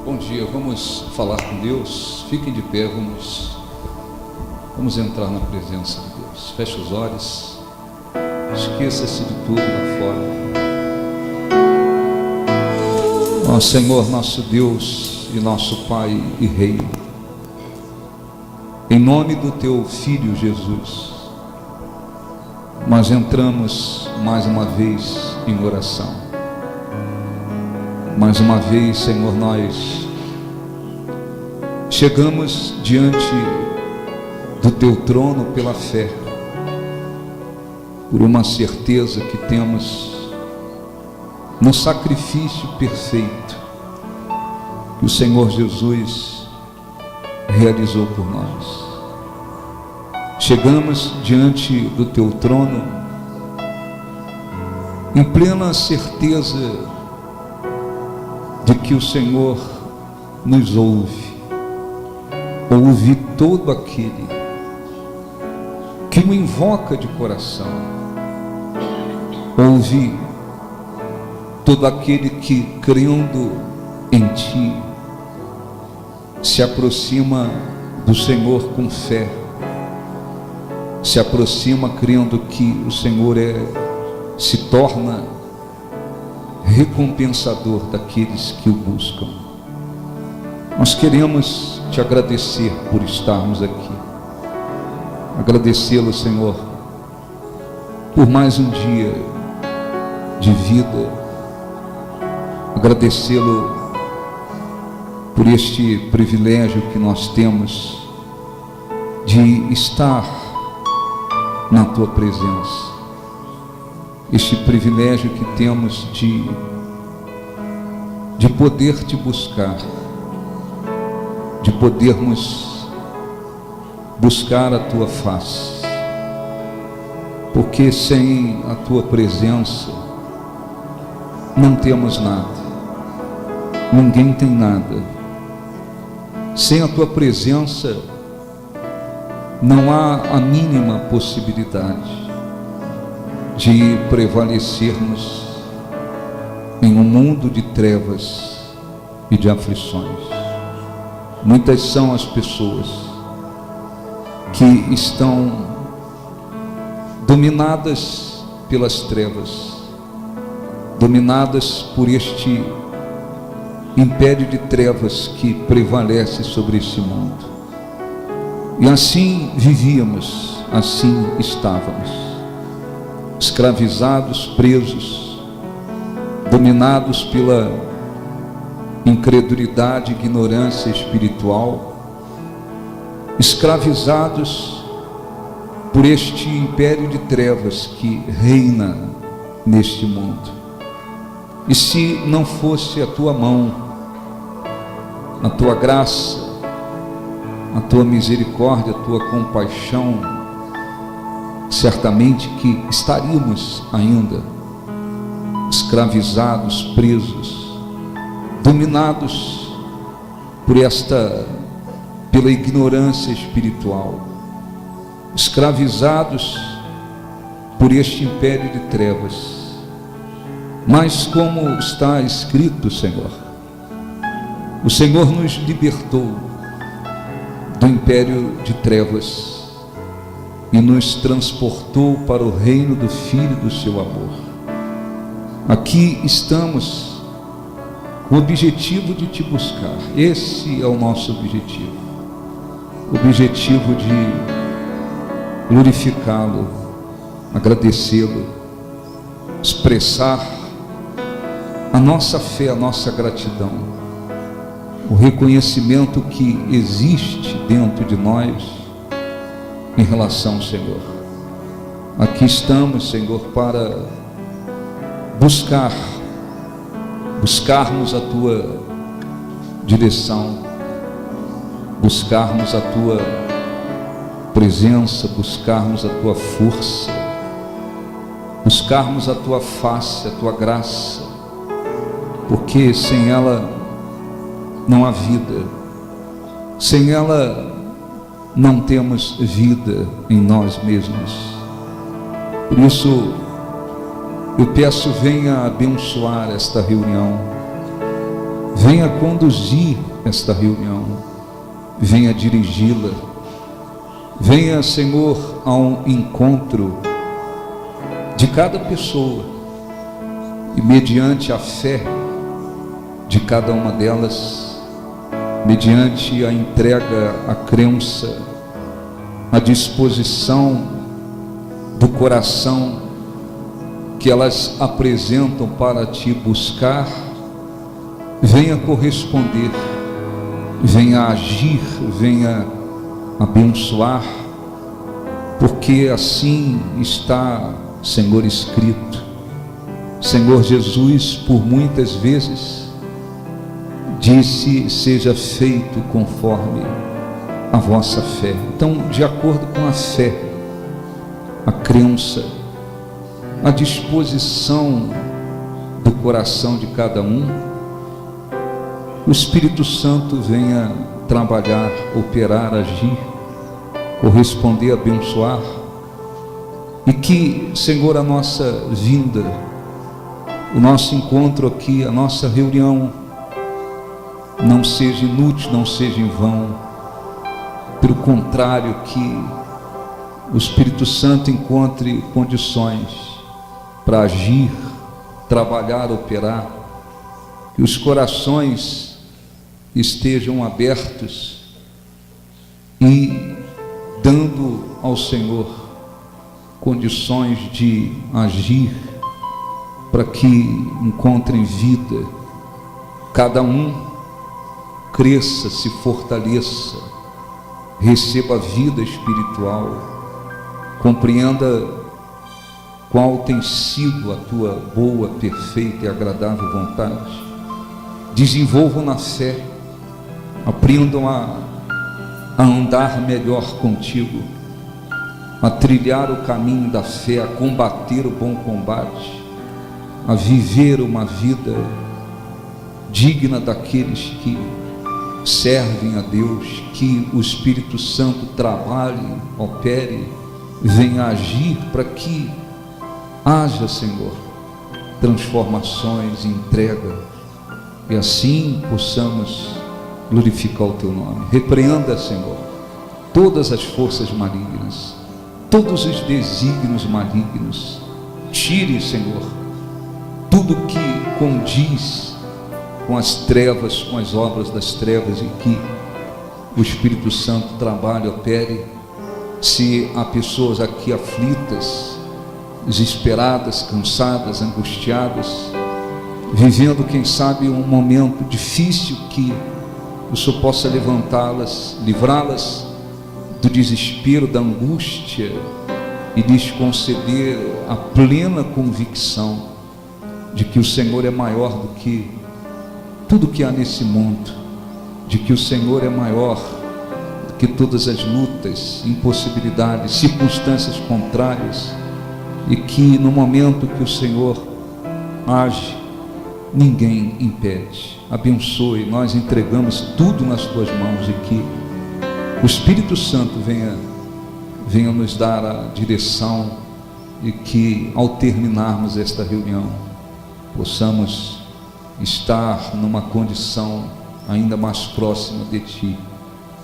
Bom dia, vamos falar com Deus. Fiquem de pé, vamos entrar na presença de Deus. Feche os olhos, esqueça-se de tudo lá fora. Ó Senhor, nosso Deus e nosso Pai e Rei, em nome do Teu Filho Jesus, nós entramos mais uma vez em oração. Mais uma vez, Senhor, nós chegamos diante do Teu trono pela fé, por uma certeza que temos no sacrifício perfeito que o Senhor Jesus realizou por nós. Chegamos diante do Teu trono em plena certeza de que o Senhor nos ouve todo aquele que o invoca de coração, ouve todo aquele que, crendo em Ti, se aproxima do Senhor com fé, se aproxima crendo que o Senhor se torna recompensador daqueles que o buscam. Nós queremos Te agradecer por estarmos aqui, agradecê-lo, Senhor, por mais um dia de vida, agradecê-lo por este privilégio que nós temos de estar na Tua presença, este privilégio que temos de poder Te buscar, de podermos buscar a Tua face, porque sem a Tua presença não temos nada, ninguém tem nada. Sem a Tua presença não há a mínima possibilidade de prevalecermos em um mundo de trevas e de aflições. Muitas são as pessoas que estão dominadas pelas trevas, dominadas por este império de trevas que prevalece sobre este mundo. E assim vivíamos, assim estávamos, escravizados, presos, dominados pela incredulidade e ignorância espiritual, escravizados por este império de trevas que reina neste mundo. E se não fosse a Tua mão, a Tua graça, a Tua misericórdia, a Tua compaixão, certamente que estaríamos ainda escravizados, presos, dominados pela ignorância espiritual, escravizados por este império de trevas. Mas como está escrito, Senhor, o Senhor nos libertou do império de trevas e nos transportou para o reino do Filho do Seu amor. Aqui estamos com o objetivo de Te buscar. Esse é o nosso objetivo, o objetivo de glorificá-lo, agradecê-lo, expressar a nossa fé, a nossa gratidão, o reconhecimento que existe dentro de nós em relação ao Senhor. Aqui estamos, Senhor, para buscarmos a Tua direção, buscarmos a Tua presença, buscarmos a Tua força, buscarmos a Tua face, a Tua graça, porque sem ela não há vida, sem ela não temos vida em nós mesmos. Por isso eu peço, venha abençoar esta reunião, venha conduzir esta reunião, venha dirigi-la, venha, Senhor, ao encontro de cada pessoa e mediante a fé de cada uma delas, mediante a entrega, a crença, a disposição do coração que elas apresentam para te buscar, venha corresponder, venha agir, venha abençoar, porque assim está, Senhor, escrito. Senhor Jesus, por muitas vezes, disse: seja feito conforme a vossa fé. Então, de acordo com a fé, a crença, a disposição do coração de cada um, o Espírito Santo venha trabalhar, operar, agir, corresponder, abençoar, e que, Senhor, a nossa vinda, o nosso encontro aqui, a nossa reunião, não seja inútil, não seja em vão. Pelo contrário, que o Espírito Santo encontre condições para agir, trabalhar, operar, que os corações estejam abertos e dando ao Senhor condições de agir, para que encontrem vida, cada um cresça, se fortaleça, receba vida espiritual, compreenda qual tem sido a tua boa, perfeita e agradável vontade, desenvolvam na fé, aprendam a andar melhor contigo, a trilhar o caminho da fé, a combater o bom combate, a viver uma vida digna daqueles que servem a Deus, que o Espírito Santo trabalhe, opere, venha agir para que haja, Senhor, transformações, entrega, e assim possamos glorificar o Teu nome. Repreenda, Senhor, todas as forças malignas, todos os desígnios malignos. Tire, Senhor, tudo que condiz com as trevas, com as obras das trevas, e que o Espírito Santo trabalhe, opere. Se há pessoas aqui aflitas, desesperadas, cansadas, angustiadas, vivendo, quem sabe, um momento difícil, que o Senhor possa levantá-las, livrá-las do desespero, da angústia, e lhes conceder a plena convicção de que o Senhor é maior do que tudo que há nesse mundo, de que o Senhor é maior do que todas as lutas, impossibilidades, circunstâncias contrárias, e que no momento que o Senhor age, ninguém impede. Abençoe, nós entregamos tudo nas tuas mãos, e que o Espírito Santo venha nos dar a direção, e que ao terminarmos esta reunião possamos estar numa condição ainda mais próxima de Ti,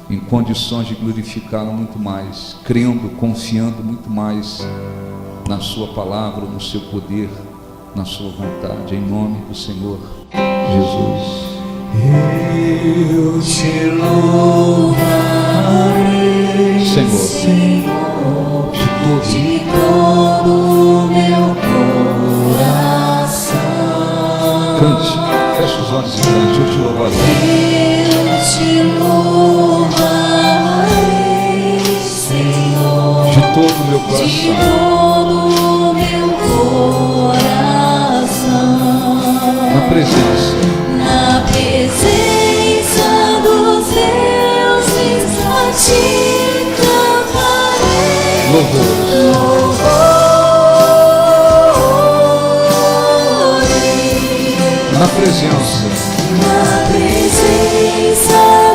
em condições de glorificá-lo muito mais, crendo, confiando muito mais na Sua palavra, no Seu poder, na Sua vontade, em nome do Senhor Jesus. Eu te louvarei, Senhor, de todo o meu coração. Cante, feche os olhos e cante. Eu te louvarei. Eu te louvarei, Senhor, De todo o meu de coração. todo o meu coração. Na presença dos deuses, a ti cantarei louvor. Na presença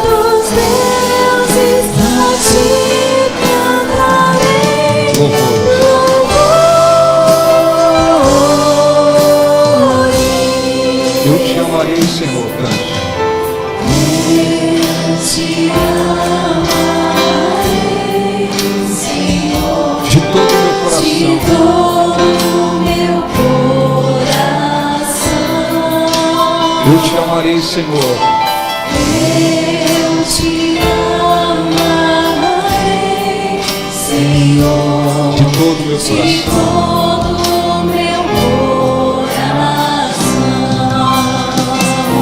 dos deuses, a ti cantarei louvor. Eu te amarei, Senhor, cante. te amarei, Senhor, de todo o meu de coração. todo o meu coração. Eu te amarei, Senhor, Eu te amarei, Senhor, de todo o meu de coração. todo o meu coração.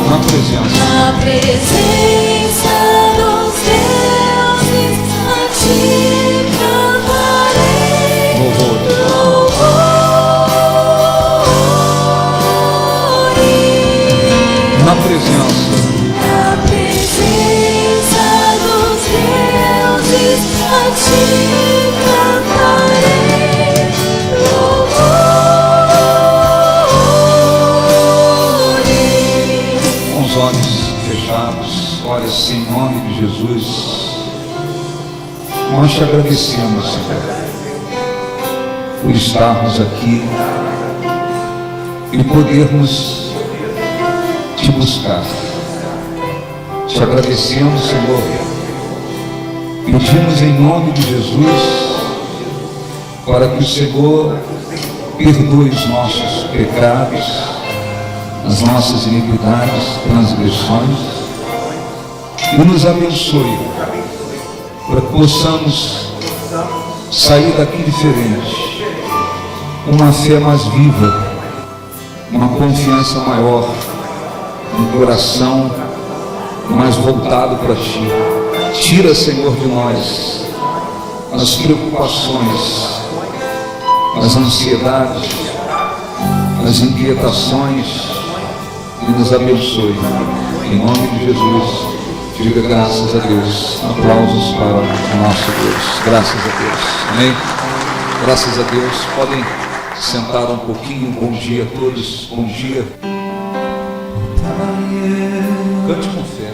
Na presença. Na presença dos deuses, a ti cantarei Louvores. louvores. Na presença. Na presença dos deuses, a ti cantarei louvores. Com os olhos fechados, olha assim, em nome de Jesus, nós te agradecemos, Senhor, por estarmos aqui e podermos te buscar. Te agradecemos, Senhor, pedimos em nome de Jesus para que o Senhor perdoe os nossos pecados, as nossas iniquidades, transgressões, e nos abençoe para que possamos sair daqui diferente, com uma fé mais viva, uma confiança maior, um coração mais voltado para Ti. Tira, Senhor, de nós as preocupações, as ansiedades, as inquietações, e nos abençoe. Em nome de Jesus, diga graças a Deus. Aplausos para o nosso Deus. Graças a Deus. Amém? Graças a Deus. Podem sentar um pouquinho. Bom dia a todos. Bom dia. Cante com fé.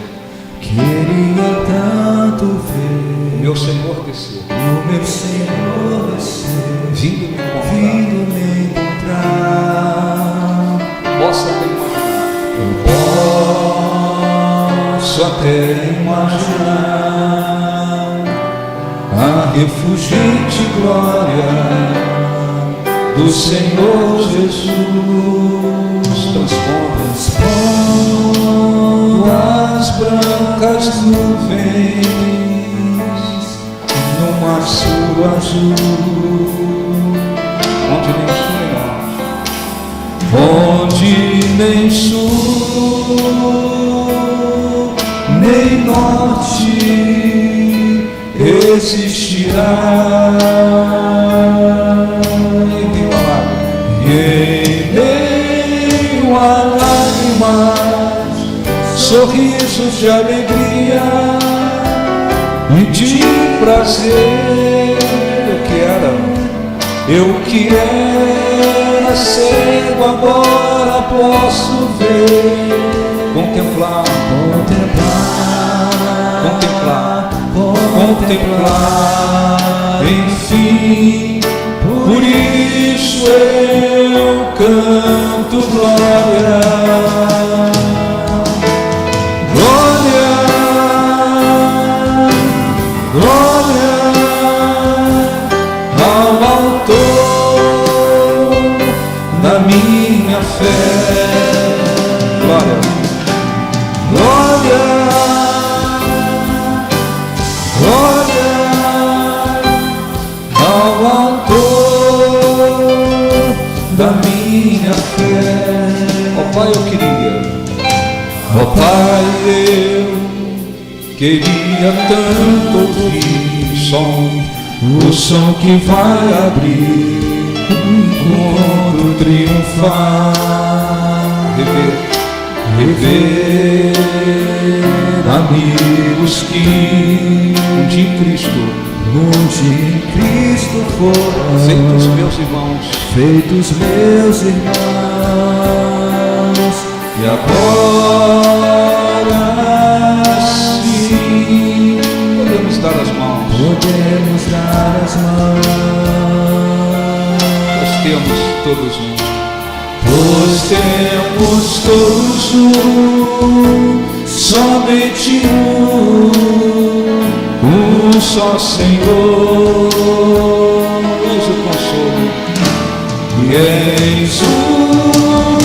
Queria tanto ver Meu Senhor descer, o meu Senhor descer, vindo me encontrar. vindo me encontrar. Possa até imaginar, Posso até imaginar a refulgente glória do Senhor Jesus, transpondo as brancas nuvens num azul azul, onde nem sul, onde nem sul nem norte existirá. E em meio a lágrimas, sorrisos de alegria e de prazer. Eu que era cego, agora posso ver, contemplar, contemplar, enfim. Por isso eu canto glória, glória, glória ao autor da minha fé. glória, Glória, glória ao autor da minha fé. ó Pai, eu queria, Ó Pai, eu queria tanto ouvir o som que vai abrir o encontro triunfar. Rever amigos que um dia em Cristo, foram feitos meus irmãos, feitos meus irmãos, e agora sim podemos dar as mãos, podemos dar as mãos. nós temos todos Nós temos todos somente um só Senhor. Eis o consolo, e eis o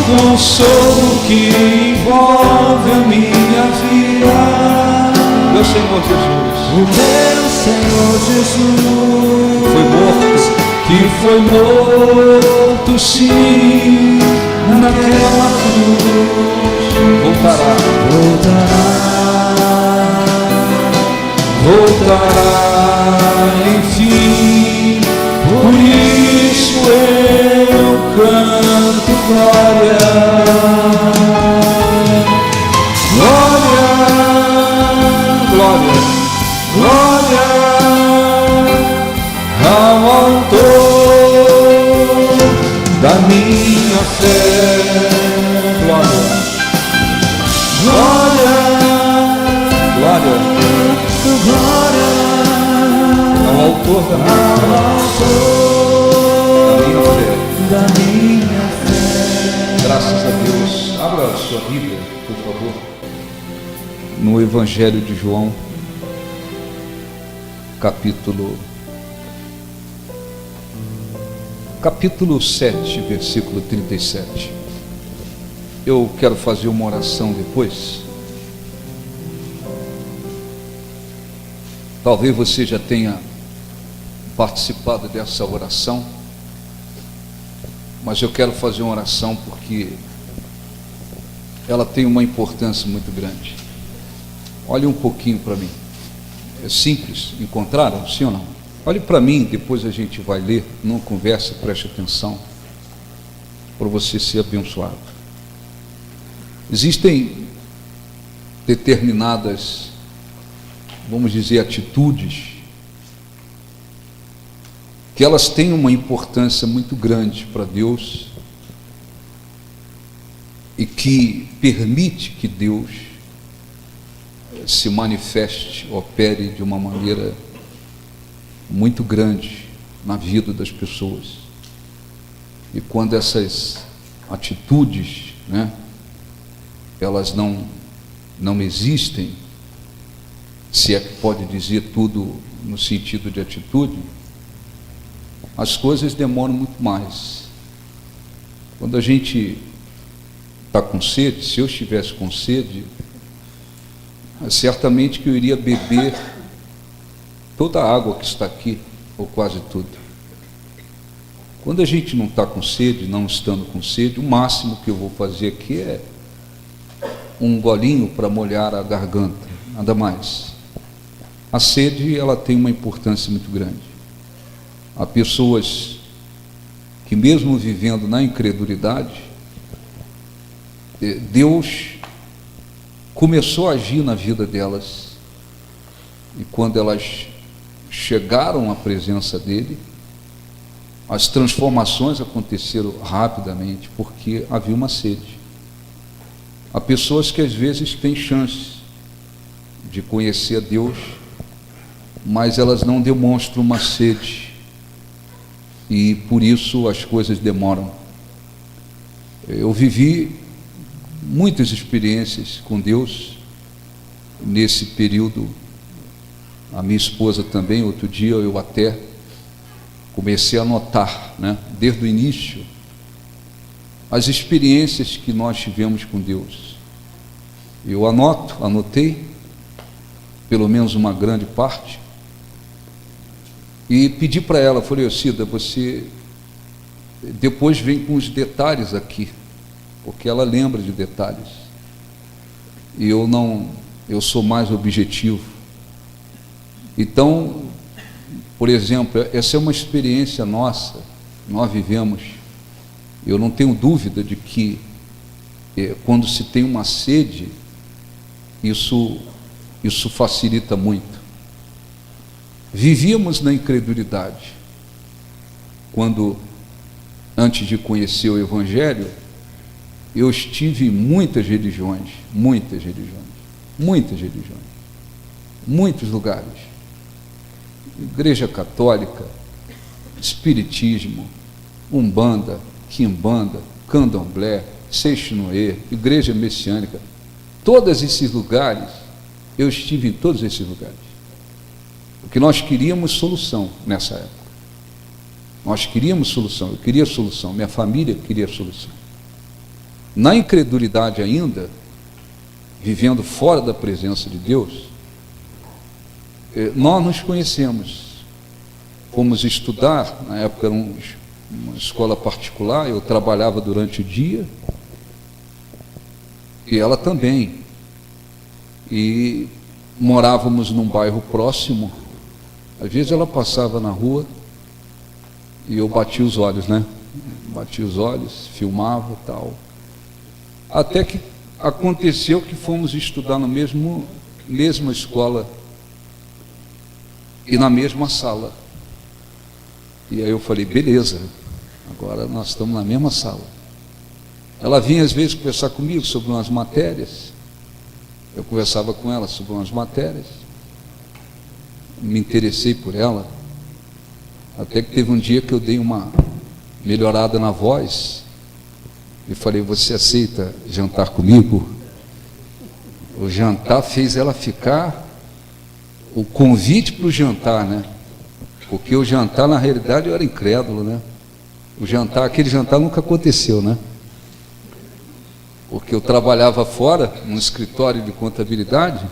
consolo que envolve a minha vida. Meu Senhor Jesus, O meu Senhor Jesus foi morto sim naquela cruz, voltará, enfim. Por isso eu canto glória, glória, glória ao autor da minha fé. Glória, glória, glória ao autor da minha fé. Graças a Deus. Abra a sua Bíblia, por favor, no Evangelho de João, capítulo 7, versículo 37. Eu quero fazer uma oração depois. Talvez você já tenha participado dessa oração, mas eu quero fazer uma oração porque ela tem uma importância muito grande. Olhe um pouquinho para mim. É simples, encontraram? Sim ou não? Olhe para mim, depois a gente vai ler, não converse, preste atenção, para você ser abençoado. Existem determinadas, vamos dizer, atitudes, que elas têm uma importância muito grande para Deus e que permite que Deus se manifeste, opere de uma maneira muito grande na vida das pessoas. E quando essas atitudes, elas não existem, se é que pode dizer tudo no sentido de atitude, as coisas demoram muito mais. Quando a gente está com sede, se eu estivesse com sede, certamente que eu iria beber toda a água que está aqui, ou quase tudo. Quando a gente não está com sede, não estando com sede, o máximo que eu vou fazer aqui é um golinho para molhar a garganta, nada mais. A sede, ela tem uma importância muito grande. Há pessoas que, mesmo vivendo na incredulidade, Deus começou a agir na vida delas, e quando elas chegaram à presença dele, as transformações aconteceram rapidamente, porque havia uma sede. Há pessoas que às vezes têm chance de conhecer a Deus, mas elas não demonstram uma sede, e por isso as coisas demoram. Eu vivi muitas experiências com Deus nesse período. A minha esposa também. Outro dia eu até comecei a notar, desde o início, as experiências que nós tivemos com Deus. Eu anotei pelo menos uma grande parte, e pedi para ela, falei: Cida, você depois vem com os detalhes aqui, porque ela lembra de detalhes, e eu sou mais objetivo. Então, por exemplo, essa é uma experiência nossa, nós vivemos. Eu não tenho dúvida de que quando se tem uma sede, isso facilita muito. Vivíamos na incredulidade. Quando, antes de conhecer o Evangelho, eu estive em muitas religiões, muitos lugares. Igreja Católica, Espiritismo, Umbanda, Quimbanda, Candomblé, Seixinoe, Igreja Messiânica. todos esses lugares, eu estive em todos esses lugares. Porque nós queríamos solução nessa época. Nós queríamos solução, eu queria solução, minha família queria solução. Na incredulidade ainda, vivendo fora da presença de Deus, nós nos conhecemos. Fomos estudar, na época era uma escola particular, eu trabalhava durante o dia, e ela também. E morávamos num bairro próximo. Às vezes ela passava na rua e eu batia os olhos, né? Batia os olhos, filmava e tal. Até que aconteceu que fomos estudar na mesma escola e na mesma sala. E aí eu falei, beleza, agora nós estamos na mesma sala. Ela vinha às vezes conversar comigo sobre umas matérias, eu conversava com ela sobre umas matérias, me interessei por ela, até que teve um dia que eu dei uma melhorada na voz, e falei, você aceita jantar comigo? O jantar fez ela ficar, o convite para o jantar, né? Porque o jantar, na realidade, eu era incrédulo, né? O jantar, aquele jantar nunca aconteceu, né? Porque eu trabalhava fora, num escritório de contabilidade,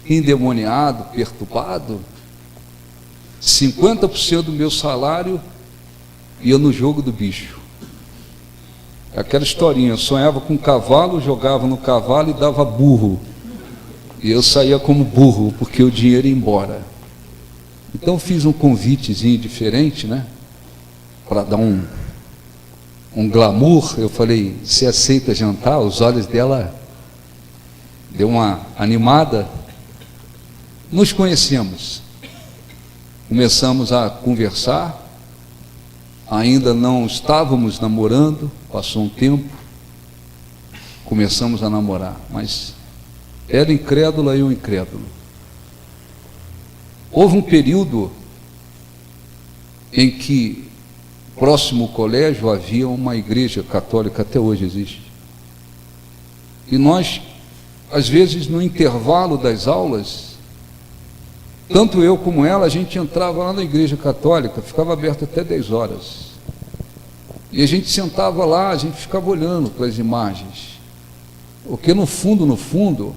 endemoniado, perturbado, 50% do meu salário ia no jogo do bicho. Aquela historinha, eu sonhava com um cavalo, jogava no cavalo e dava burro. E eu saía como burro, porque o dinheiro ia embora. Então fiz um convitezinho diferente, né? Para dar um glamour. Eu falei, você aceita jantar? Os olhos dela deu uma animada. Nos conhecemos. Começamos a conversar. Ainda não estávamos namorando, passou um tempo, começamos a namorar, mas ela incrédula e eu incrédulo. Houve um período em que, próximo ao colégio, havia uma igreja católica, até hoje existe. E nós, às vezes, no intervalo das aulas, tanto eu como ela, a gente entrava lá na igreja católica, ficava aberto até 10 horas. E a gente sentava lá, a gente ficava olhando para as imagens. Porque no fundo,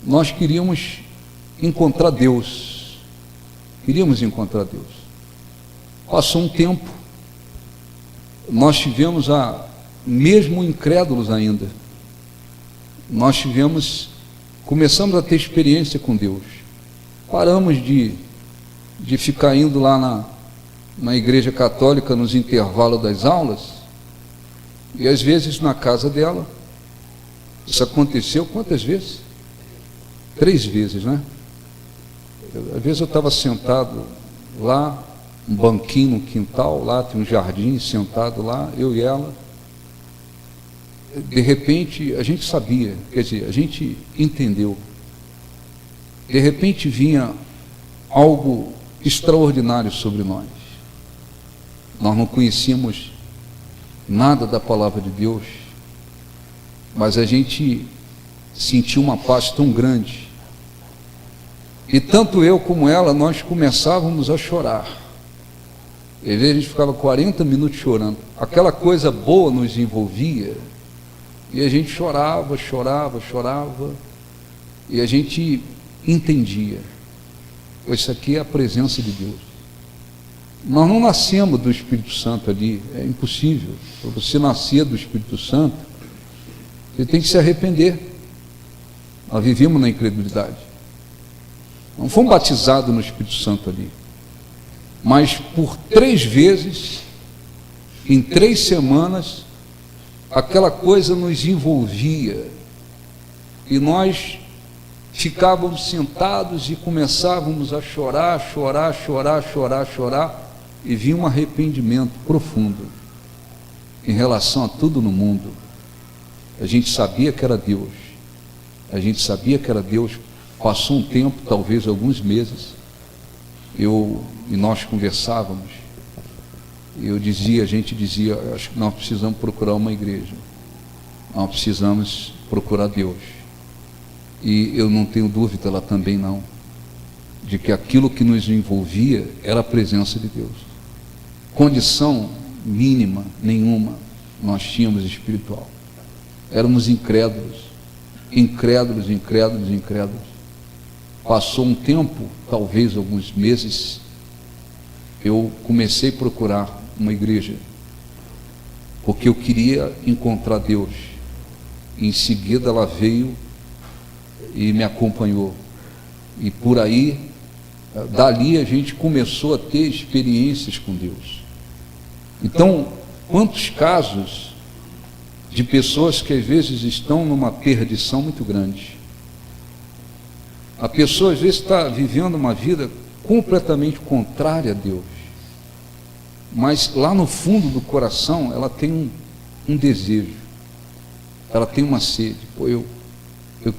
nós queríamos encontrar Deus. Queríamos encontrar Deus. Passou um tempo, nós tivemos mesmo incrédulos ainda, começamos a ter experiência com Deus. Paramos de ficar indo lá na igreja católica nos intervalos das aulas, e às vezes na casa dela. Isso aconteceu quantas vezes? 3 vezes, né? Às vezes eu estava sentado lá, um banquinho no quintal, lá tem um jardim, sentado lá, eu e ela. De repente, a gente sabia, quer dizer, a gente entendeu. De repente vinha algo extraordinário sobre nós. Nós não conhecíamos nada da palavra de Deus, mas a gente sentiu uma paz tão grande. E tanto eu como ela, nós começávamos a chorar. Às vezes a gente ficava 40 minutos chorando. Aquela coisa boa nos envolvia, e a gente chorava, e a gente entendia. Isso aqui é a presença de Deus. Nós não nascemos do Espírito Santo ali, é impossível. Para você nascer do Espírito Santo, você tem que se arrepender. Nós vivemos na incredulidade. Não fomos batizados no Espírito Santo ali. Mas por 3 vezes, em 3 semanas, aquela coisa nos envolvia. E nós ficávamos sentados e começávamos a chorar, e vinha um arrependimento profundo em relação a tudo no mundo. A gente sabia que era Deus. Passou um tempo, talvez alguns meses, e nós conversávamos. A gente dizia, acho que nós precisamos procurar uma igreja. nós precisamos procurar Deus. E eu não tenho dúvida, ela também não, de que aquilo que nos envolvia era a presença de Deus. Condição mínima, nenhuma, nós tínhamos espiritual. Éramos incrédulos. Passou um tempo, talvez alguns meses, eu comecei a procurar uma igreja, porque eu queria encontrar Deus. Em seguida ela veio e me acompanhou, e por aí, dali a gente começou a ter experiências com Deus. Então, quantos casos de pessoas que às vezes estão numa perdição muito grande. A pessoa às vezes está vivendo uma vida completamente contrária a Deus, mas lá no fundo do coração ela tem um desejo, ela tem uma sede. Pô, eu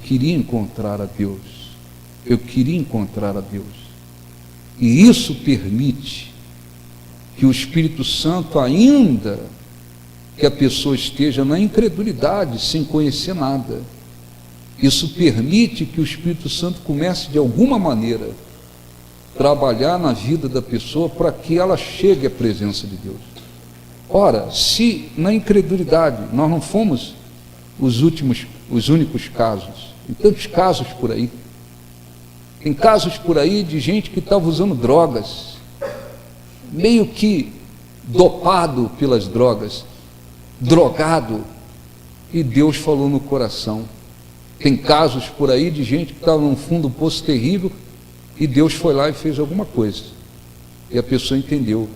queria encontrar a Deus, e isso permite que o Espírito Santo, ainda que a pessoa esteja na incredulidade, sem conhecer nada, isso permite que o Espírito Santo comece de alguma maneira trabalhar na vida da pessoa para que ela chegue à presença de Deus. Ora, se na incredulidade nós não fomos os únicos casos, tem tantos casos por aí. Tem casos por aí de gente que estava usando drogas, meio que dopado pelas drogas, drogado, e Deus falou no coração. Tem casos por aí de gente que estava num fundo do poço terrível, e Deus foi lá e fez alguma coisa, e a pessoa entendeu: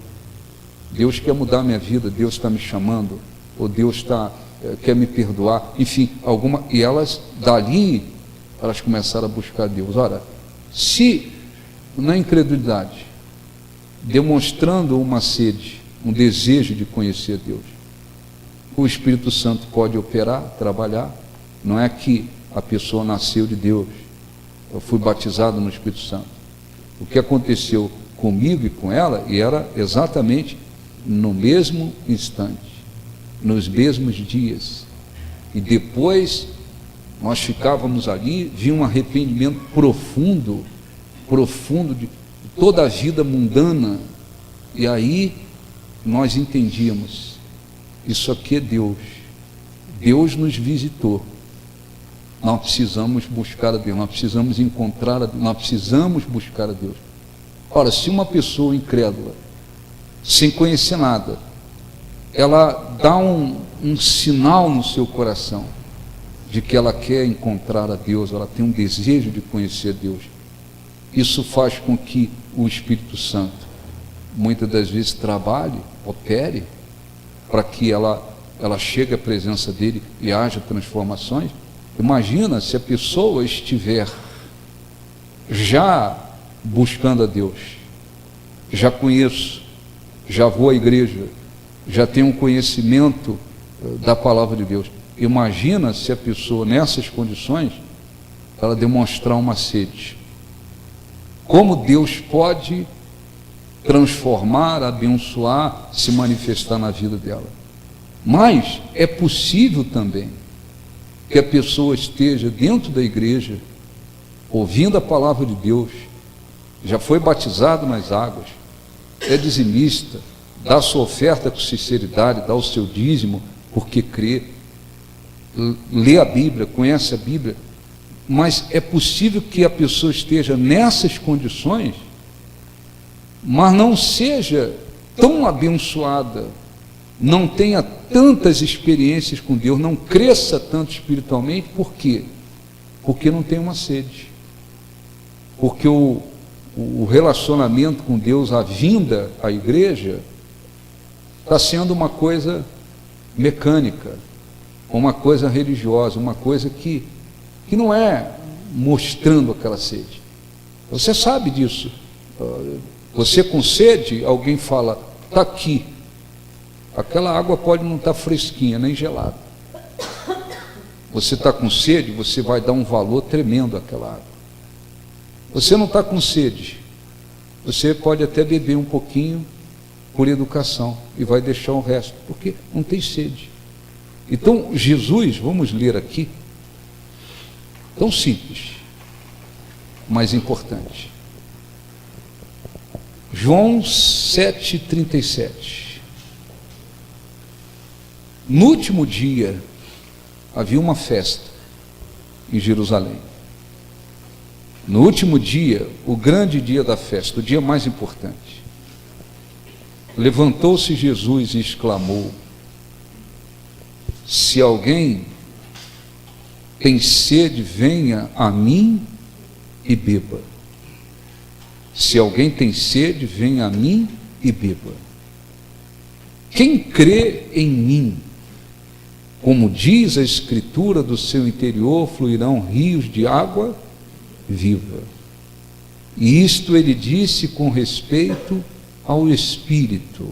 Deus quer mudar a minha vida, Deus está me chamando, ou Deus quer me perdoar, enfim, e elas, dali, elas começaram a buscar Deus. Ora, se na incredulidade, demonstrando uma sede, um desejo de conhecer Deus, o Espírito Santo pode operar, trabalhar. Não é que a pessoa nasceu de Deus, eu fui batizado no Espírito Santo. O que aconteceu comigo e com ela, e era exatamente no mesmo instante, nos mesmos dias, e depois nós ficávamos ali, vinha um arrependimento profundo de toda a vida mundana, e aí nós entendíamos: isso aqui é Deus, Deus nos visitou, nós precisamos buscar a Deus, nós precisamos encontrar a Deus, nós precisamos buscar a Deus. Ora, se uma pessoa incrédula, sem conhecer nada, ela dá um sinal no seu coração de que ela quer encontrar a Deus, ela tem um desejo de conhecer Deus, isso faz com que o Espírito Santo muitas das vezes trabalhe, opere, para que ela chegue à presença dele e haja transformações. Imagina se a pessoa estiver já buscando a Deus, já conheço, já vou à igreja, já tenho um conhecimento da palavra de Deus. Imagina se a pessoa nessas condições, ela demonstrar uma sede. Como Deus pode transformar, abençoar, se manifestar na vida dela. Mas é possível também que a pessoa esteja dentro da igreja, ouvindo a palavra de Deus, já foi batizado nas águas, é dizimista, dá a sua oferta com sinceridade, dá o seu dízimo porque crê, lê a Bíblia, conhece a Bíblia, mas é possível que a pessoa esteja nessas condições, mas não seja tão abençoada, não tenha tantas experiências com Deus, não cresça tanto espiritualmente. Por quê? Porque não tem uma sede, porque o relacionamento com Deus, a vinda à igreja, está sendo uma coisa mecânica, uma coisa religiosa, uma coisa que não é mostrando aquela sede. Você sabe disso. Você com sede, alguém fala: está aqui. Aquela água pode não estar fresquinha, nem gelada. Você está com sede, você vai dar um valor tremendo àquela água. Você não está com sede, você pode até beber um pouquinho por educação e vai deixar o resto, porque não tem sede. Então, Jesus, vamos ler aqui, tão simples, mas importante. João 7,37. No último dia, havia uma festa em Jerusalém. No último dia, o grande dia da festa, o dia mais importante. Levantou-se Jesus e exclamou: se alguém tem sede, venha a mim e beba. Se alguém tem sede, venha a mim e beba. Quem crê em mim, como diz a Escritura, do seu interior fluirão rios de água viva. E isto ele disse com respeito ao Espírito,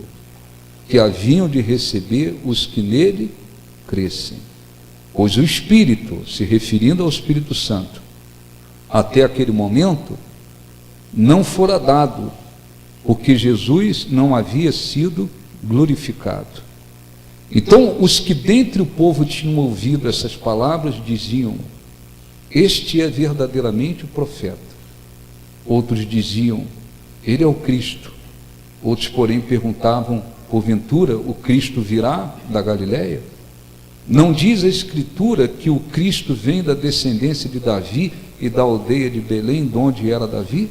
que haviam de receber os que nele crescem. Pois o Espírito, se referindo ao Espírito Santo, até aquele momento, não fora dado, porque Jesus não havia sido glorificado. Então, os que dentre o povo tinham ouvido essas palavras diziam: este é verdadeiramente o profeta. Outros diziam: ele é o Cristo. Outros, porém, perguntavam: porventura o Cristo virá da Galileia? Não diz a Escritura que o Cristo vem da descendência de Davi e da aldeia de Belém, de onde era Davi?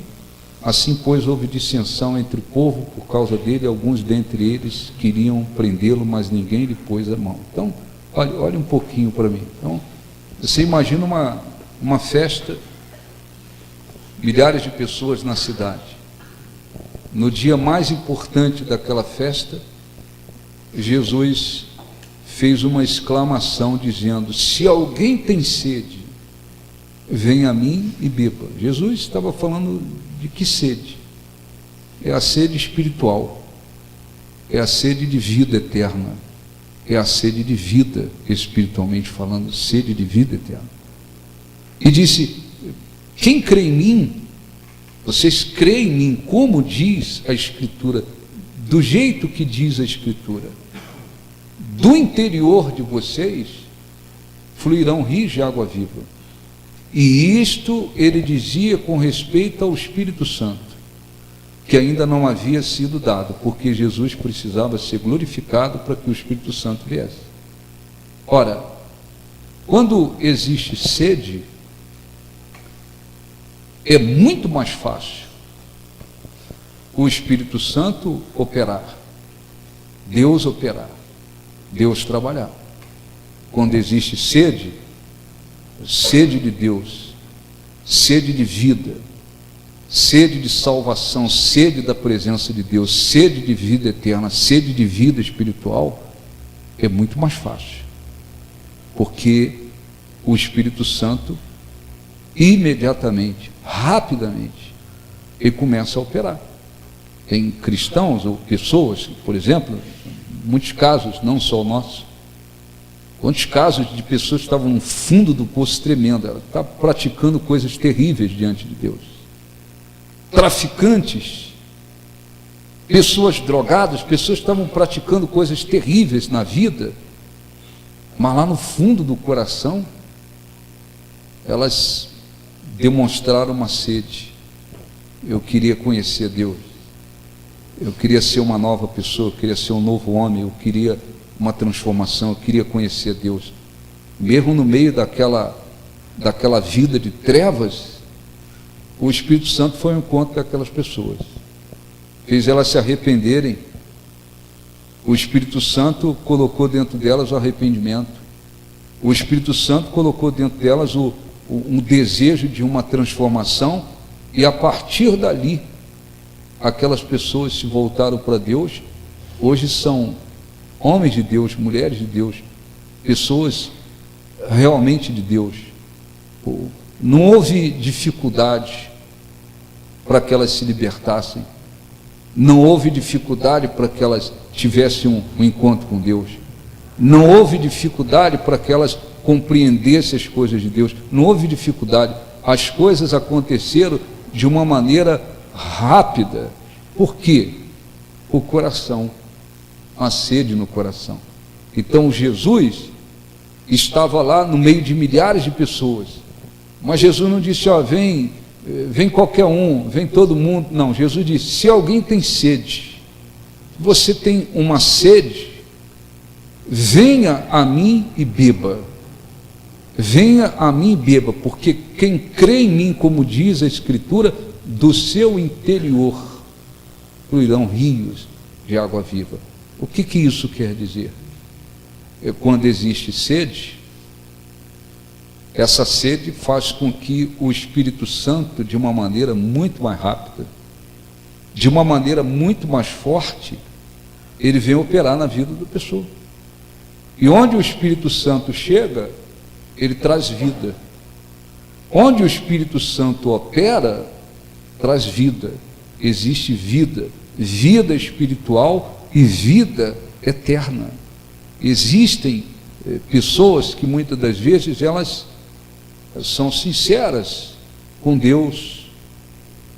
Assim, pois, houve dissensão entre o povo por causa dele. Alguns dentre eles queriam prendê-lo, mas ninguém lhe pôs a mão. Então, olha um pouquinho para mim. Então, você imagina uma festa, milhares de pessoas na cidade. No dia mais importante daquela festa, Jesus fez uma exclamação dizendo: se alguém tem sede, venha a mim e beba. Jesus estava falando de que sede? É a sede espiritual, é a sede de vida eterna, é a sede de vida, espiritualmente falando, sede de vida eterna. E disse: quem crê em mim, vocês creem em mim, como diz a Escritura, do jeito que diz a Escritura, do interior de vocês fluirão rios de água viva. E isto ele dizia com respeito ao Espírito Santo, que ainda não havia sido dado, porque Jesus precisava ser glorificado para que o Espírito Santo viesse. Ora, quando existe sede, é muito mais fácil o Espírito Santo operar, Deus operar, Deus trabalhar. Quando existe sede, sede de Deus, sede de vida, sede de salvação, sede da presença de Deus, sede de vida eterna, sede de vida espiritual, é muito mais fácil, porque o Espírito Santo imediatamente, rapidamente, ele começa a operar. Tem cristãos ou pessoas, por exemplo, muitos casos, não só o nosso, quantos casos de pessoas que estavam no fundo do poço tremendo, ela está praticando coisas terríveis diante de Deus. Traficantes, pessoas drogadas, pessoas que estavam praticando coisas terríveis na vida, mas lá no fundo do coração, elas demonstraram uma sede. Eu queria conhecer Deus, eu queria ser uma nova pessoa, eu queria ser um novo homem, eu queria uma transformação, eu queria conhecer Deus. Mesmo no meio daquela vida de trevas, o Espírito Santo foi ao encontro daquelas pessoas, fez elas se arrependerem. O Espírito Santo colocou dentro delas o arrependimento. O Espírito Santo colocou dentro delas um desejo de uma transformação, e a partir dali, aquelas pessoas se voltaram para Deus. Hoje são homens de Deus, mulheres de Deus, pessoas realmente de Deus. Não houve dificuldade para que elas se libertassem, não houve dificuldade para que elas tivessem um encontro com Deus, não houve dificuldade para que elas compreendessem as coisas de Deus, não houve dificuldade. As coisas aconteceram de uma maneira rápida. Por quê? O coração, a sede no coração. Então Jesus estava lá no meio de milhares de pessoas. Mas Jesus não disse, ó, vem qualquer um, vem todo mundo. Não, Jesus disse, se alguém tem sede, você tem uma sede, venha a mim e beba. Venha a mim e beba, porque quem crê em mim, como diz a Escritura, do seu interior fluirão rios de água viva. O que isso quer dizer? Quando existe sede, essa sede faz com que o Espírito Santo, de uma maneira muito mais rápida, de uma maneira muito mais forte, ele vem operar na vida da pessoa. E onde o Espírito Santo chega, ele traz vida. Onde o Espírito Santo opera, traz vida. Existe vida, vida espiritual e vida eterna. Existem pessoas que muitas das vezes elas são sinceras com Deus,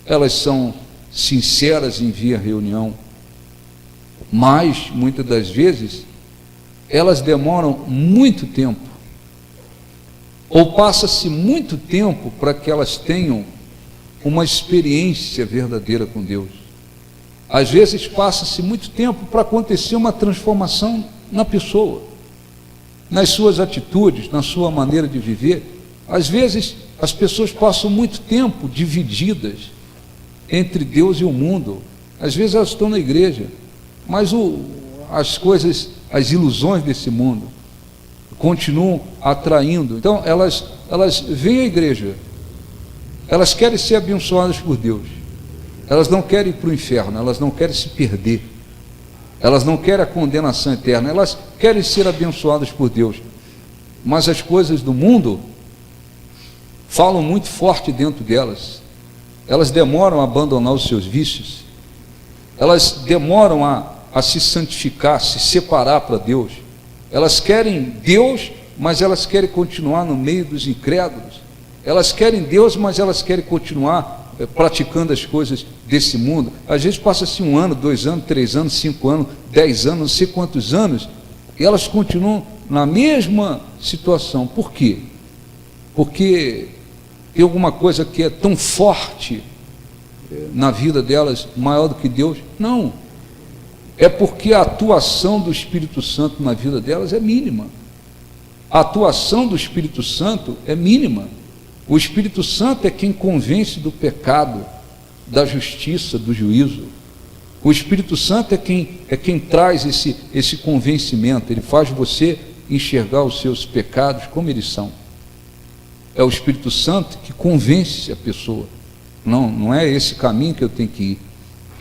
elas são sinceras em vir à reunião, mas muitas das vezes elas demoram muito tempo, ou passa-se muito tempo para que elas tenham uma experiência verdadeira com Deus. Às vezes passa-se muito tempo para acontecer uma transformação na pessoa, nas suas atitudes, na sua maneira de viver. Às vezes as pessoas passam muito tempo divididas entre Deus e o mundo. Às vezes elas estão na igreja, mas as coisas, as ilusões desse mundo continuam atraindo. Então elas vêm à igreja, elas querem ser abençoadas por Deus, elas não querem ir para o inferno, elas não querem se perder, elas não querem a condenação eterna, elas querem ser abençoadas por Deus, mas as coisas do mundo falam muito forte dentro delas. Elas demoram a abandonar os seus vícios, elas demoram a se santificar, se separar para Deus. Elas querem Deus, mas elas querem continuar no meio dos incrédulos. Elas querem Deus, mas elas querem continuar praticando as coisas desse mundo. Às vezes passa-se 1 ano, 2 anos, 3 anos, 5 anos, 10 anos, não sei quantos anos, e elas continuam na mesma situação. Por quê? Porque tem alguma coisa que é tão forte na vida delas, maior do que Deus? Não. É porque a atuação do Espírito Santo na vida delas é mínima. A atuação do Espírito Santo é mínima. O Espírito Santo é quem convence do pecado, da justiça, do juízo. O Espírito Santo é quem traz esse convencimento. Ele faz você enxergar os seus pecados como eles são. É o Espírito Santo que convence a pessoa. Não é esse caminho que eu tenho que ir,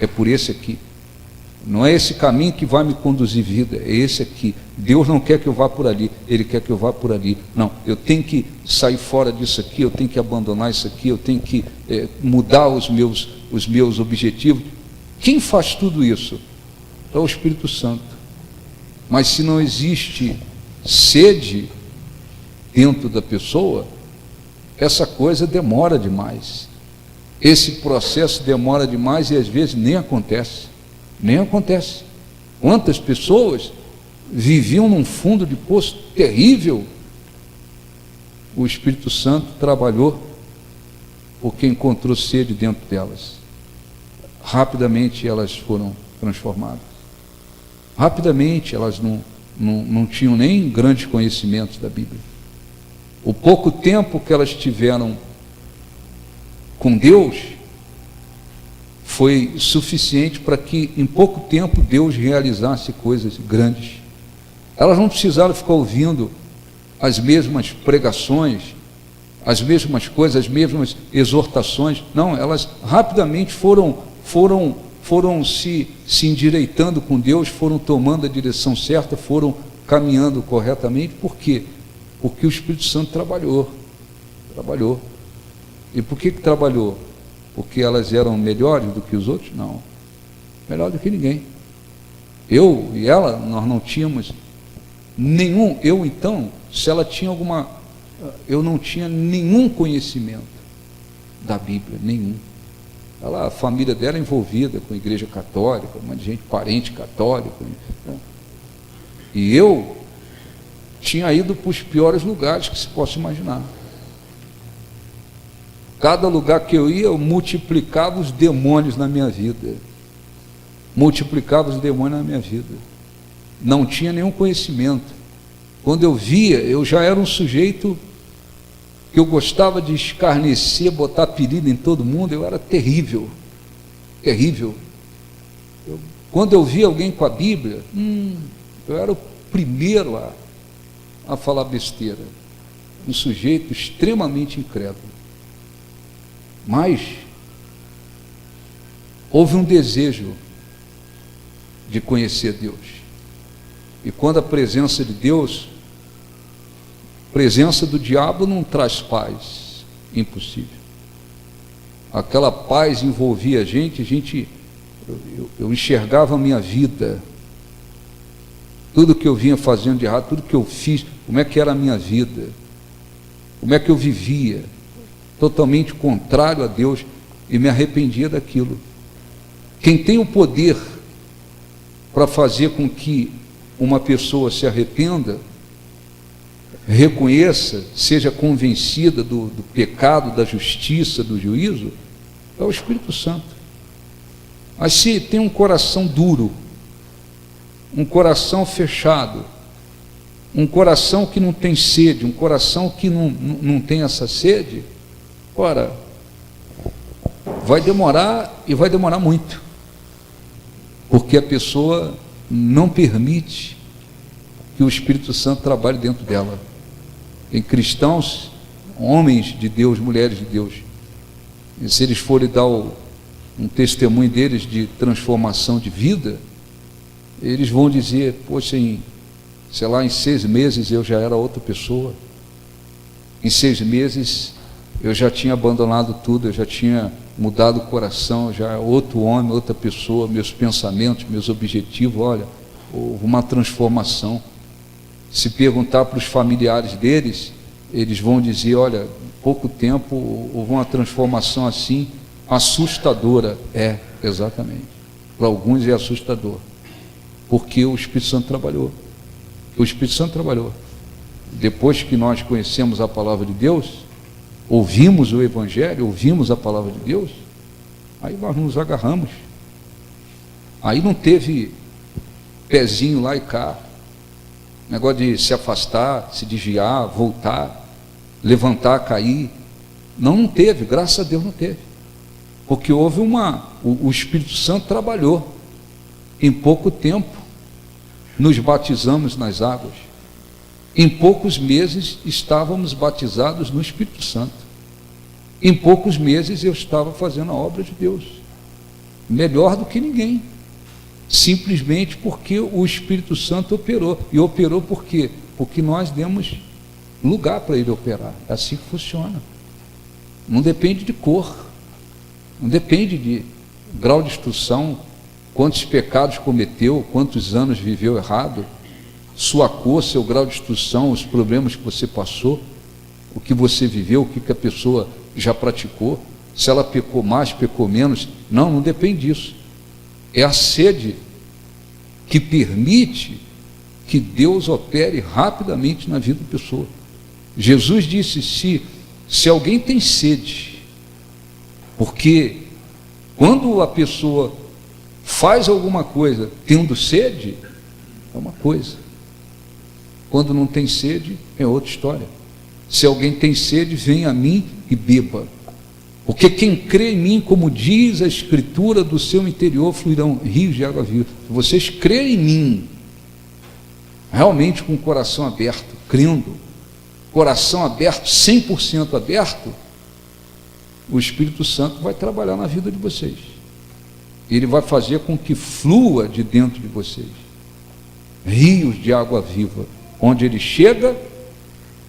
é por esse aqui. Não é esse caminho que vai me conduzir vida, é esse aqui. Deus não quer que eu vá por ali, Ele quer que eu vá por ali. Não, eu tenho que sair fora disso aqui, eu tenho que abandonar isso aqui, eu tenho que mudar os meus objetivos. Quem faz tudo isso? É o Espírito Santo. Mas se não existe sede dentro da pessoa, essa coisa demora demais. Esse processo demora demais e às vezes nem acontece. Nem acontece. Quantas pessoas viviam num fundo de poço terrível? O Espírito Santo trabalhou porque encontrou sede dentro delas. Rapidamente elas foram transformadas. Rapidamente elas não tinham nem grandes conhecimentos da Bíblia. O pouco tempo que elas tiveram com Deus foi suficiente para que em pouco tempo Deus realizasse coisas grandes. Elas não precisaram ficar ouvindo as mesmas pregações, as mesmas coisas, as mesmas exortações. Não, elas rapidamente foram se endireitando com Deus, foram tomando a direção certa, foram caminhando corretamente. Por quê? Porque o Espírito Santo trabalhou. E por que trabalhou? Porque elas eram melhores do que os outros? Não, melhor do que ninguém. Eu e ela, nós não tínhamos nenhum. Eu então, se ela tinha alguma, eu não tinha nenhum conhecimento da Bíblia, nenhum. A família dela é envolvida com a igreja católica, uma gente, parente católico, né? E eu tinha ido para os piores lugares que se possa imaginar. Cada lugar que eu ia, eu multiplicava os demônios na minha vida. Multiplicava os demônios na minha vida. Não tinha nenhum conhecimento. Quando eu via, eu já era um sujeito que eu gostava de escarnecer, botar apelido em todo mundo. Eu era terrível, terrível. Quando eu via alguém com a Bíblia, eu era o primeiro a falar besteira. Um sujeito extremamente incrédulo. Mas houve um desejo de conhecer Deus. E quando a presença de Deus, a presença do diabo não traz paz, impossível. Aquela paz envolvia a gente, eu enxergava a minha vida, tudo que eu vinha fazendo de errado, tudo que eu fiz, como é que era a minha vida, como é que eu vivia, totalmente contrário a Deus, e me arrependia daquilo. Quem tem o poder para fazer com que uma pessoa se arrependa, reconheça, seja convencida do pecado, da justiça, do juízo, é o Espírito Santo. Mas se tem um coração duro, um coração fechado, um coração que não tem sede, um coração que não tem essa sede, ora, vai demorar e vai demorar muito, porque a pessoa não permite que o Espírito Santo trabalhe dentro dela. Tem cristãos, homens de Deus, mulheres de Deus, e se eles forem dar um testemunho deles de transformação de vida, eles vão dizer, poxa, sei lá, em 6 meses eu já era outra pessoa, em 6 meses eu já tinha abandonado tudo, eu já tinha mudado o coração, já era outro homem, outra pessoa, meus pensamentos, meus objetivos, olha, houve uma transformação. Se perguntar para os familiares deles, eles vão dizer, olha, em pouco tempo houve uma transformação assim, assustadora. É, exatamente. Para alguns é assustador, porque o Espírito Santo trabalhou. O Espírito Santo trabalhou. Depois que nós conhecemos a palavra de Deus, ouvimos o Evangelho, ouvimos a palavra de Deus, aí nós nos agarramos. Aí não teve pezinho lá e cá, negócio de se afastar, se desviar, voltar, levantar, cair. Não teve, graças a Deus não teve. Porque houve o Espírito Santo trabalhou. Em pouco tempo, nos batizamos nas águas. Em poucos meses estávamos batizados no Espírito Santo. Em poucos meses eu estava fazendo a obra de Deus, melhor do que ninguém, simplesmente porque o Espírito Santo operou. E operou por quê? Porque nós demos lugar para ele operar. É assim que funciona. Não depende de cor, não depende de grau de instrução, quantos pecados cometeu, quantos anos viveu errado, sua cor, seu grau de instrução, os problemas que você passou, o que você viveu, o que a pessoa já praticou, se ela pecou mais, pecou menos. Não depende disso. É a sede que permite que Deus opere rapidamente na vida da pessoa. Jesus disse, se alguém tem sede, porque quando a pessoa faz alguma coisa tendo sede, é uma coisa. Quando não tem sede, é outra história. Se alguém tem sede, vem a mim e beba. Porque quem crê em mim, como diz a Escritura, do seu interior fluirão rios de água viva. Se vocês crerem em mim, realmente com o coração aberto, crendo, coração aberto, 100% aberto, o Espírito Santo vai trabalhar na vida de vocês. Ele vai fazer com que flua de dentro de vocês rios de água viva. Onde ele chega,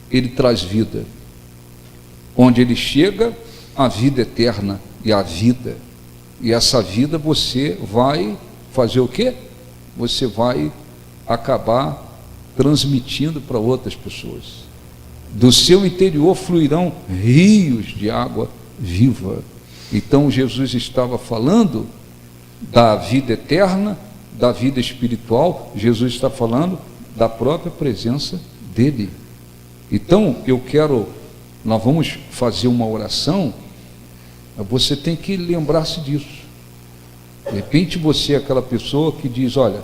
ele traz vida. Onde ele chega, a vida eterna e a vida. E essa vida você vai fazer o quê? Você vai acabar transmitindo para outras pessoas. Do seu interior fluirão rios de água viva. Então Jesus estava falando da vida eterna, da vida espiritual. Jesus está falando da própria presença dele. Então, nós vamos fazer uma oração, mas você tem que lembrar-se disso. De repente você é aquela pessoa que diz, olha,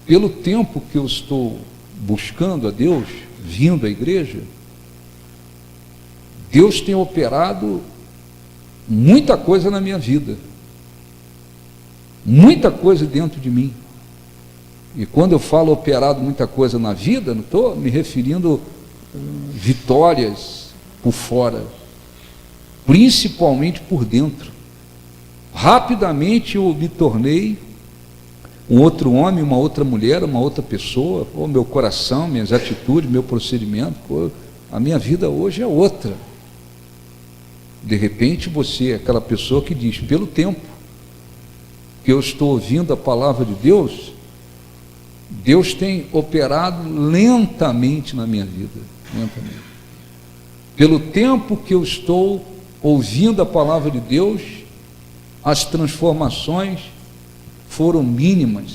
pelo tempo que eu estou buscando a Deus, vindo à igreja, Deus tem operado muita coisa na minha vida, muita coisa dentro de mim. E quando eu falo operado muita coisa na vida, não estou me referindo vitórias por fora, principalmente por dentro. Rapidamente eu me tornei um outro homem, uma outra mulher, uma outra pessoa. Pô, meu coração, minhas atitudes, meu procedimento, pô, a minha vida hoje é outra. De repente você é aquela pessoa que diz, pelo tempo que eu estou ouvindo a palavra de Deus, Deus tem operado lentamente na minha vida, lentamente. Pelo tempo que eu estou ouvindo a palavra de Deus, as transformações foram mínimas,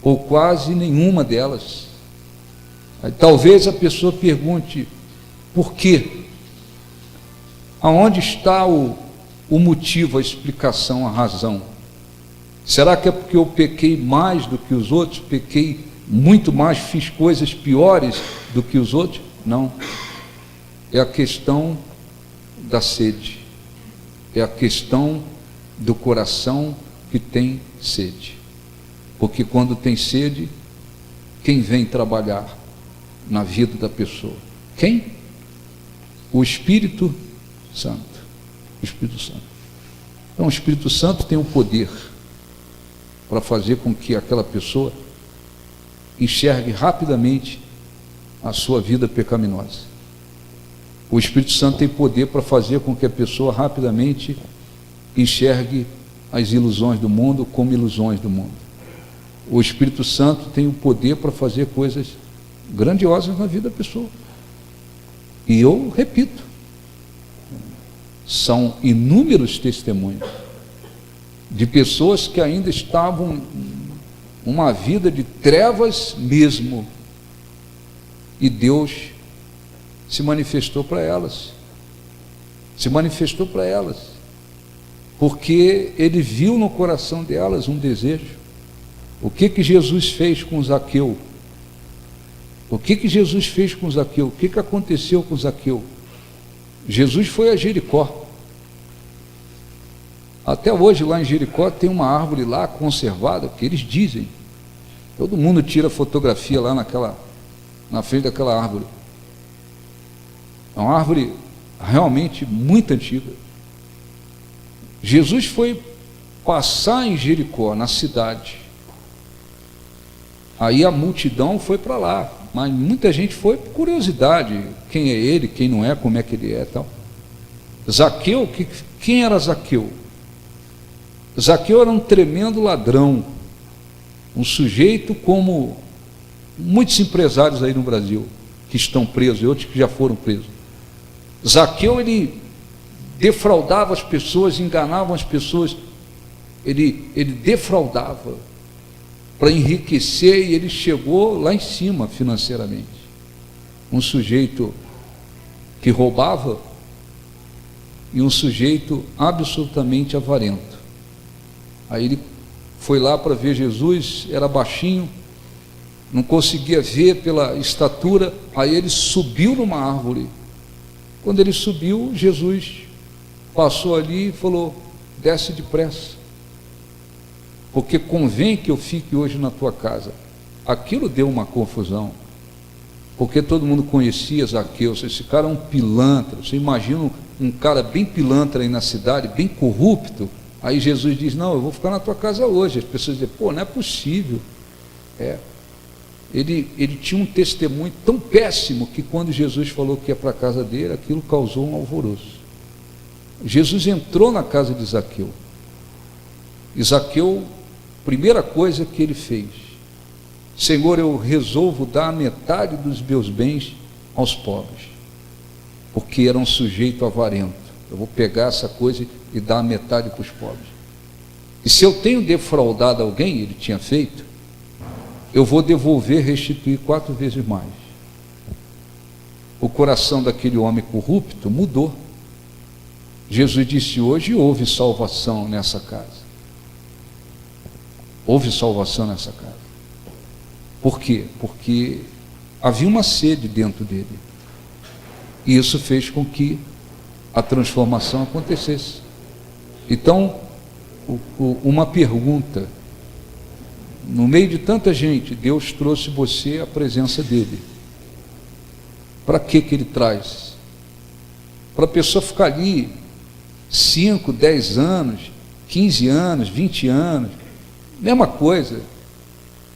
ou quase nenhuma delas. Aí, talvez a pessoa pergunte, por quê? Aonde está o motivo, a explicação, a razão? Será que é porque eu pequei mais do que os outros? Pequei muito mais, fiz coisas piores do que os outros? Não. É a questão da sede. É a questão do coração que tem sede. Porque quando tem sede, quem vem trabalhar na vida da pessoa? Quem? O Espírito Santo. O Espírito Santo. Então o Espírito Santo tem o poder para fazer com que aquela pessoa enxergue rapidamente a sua vida pecaminosa. O Espírito Santo tem poder para fazer com que a pessoa rapidamente enxergue as ilusões do mundo como ilusões do mundo. O Espírito Santo tem o poder para fazer coisas grandiosas na vida da pessoa. E eu repito, são inúmeros testemunhos de pessoas que ainda estavam uma vida de trevas mesmo, e Deus se manifestou para elas, porque Ele viu no coração delas um desejo. O que Jesus fez com Zaqueu? O que Jesus fez com Zaqueu? O que aconteceu com Zaqueu? Jesus foi a Jericó. Até hoje lá em Jericó tem uma árvore lá conservada, que eles dizem, todo mundo tira fotografia lá na frente daquela árvore. É uma árvore realmente muito antiga. Jesus foi passar em Jericó, na cidade. Aí a multidão foi para lá, mas muita gente foi por curiosidade, quem é ele, quem não é, como é que ele é, tal. Zaqueu, quem era Zaqueu? Zaqueu era um tremendo ladrão, um sujeito como muitos empresários aí no Brasil, que estão presos, e outros que já foram presos. Zaqueu, ele defraudava as pessoas, enganava as pessoas, ele defraudava para enriquecer, e ele chegou lá em cima financeiramente. Um sujeito que roubava e um sujeito absolutamente avarento. Aí ele foi lá para ver Jesus, era baixinho, não conseguia ver pela estatura, aí ele subiu numa árvore. Quando ele subiu, Jesus passou ali e falou, desce depressa, porque convém que eu fique hoje na tua casa. Aquilo deu uma confusão, porque todo mundo conhecia Zaqueu. Esse cara é um pilantra. Você imagina um cara bem pilantra aí na cidade, bem corrupto. Aí Jesus diz, não, eu vou ficar na tua casa hoje. As pessoas dizem, pô, não é possível. Ele tinha um testemunho tão péssimo que quando Jesus falou que ia para a casa dele, aquilo causou um alvoroço. Jesus entrou na casa de Zaqueu. E Zaqueu, primeira coisa que ele fez, Senhor, eu resolvo dar a metade dos meus bens aos pobres, porque era um sujeito avarento. Eu vou pegar essa coisa e dar a metade para os pobres. E se eu tenho defraudado alguém, ele tinha feito, eu vou devolver, restituir 4 vezes mais. o coração daquele homem corrupto mudou. Jesus disse: hoje houve salvação nessa casa. Houve salvação nessa casa. Por quê? Porque havia uma sede dentro dele. E isso fez com que a transformação acontecesse. Então, uma pergunta: no meio de tanta gente, Deus trouxe você à presença dele. Para que ele traz? Para a pessoa ficar ali 5, 10 anos, 15 anos, 20 anos, mesma coisa.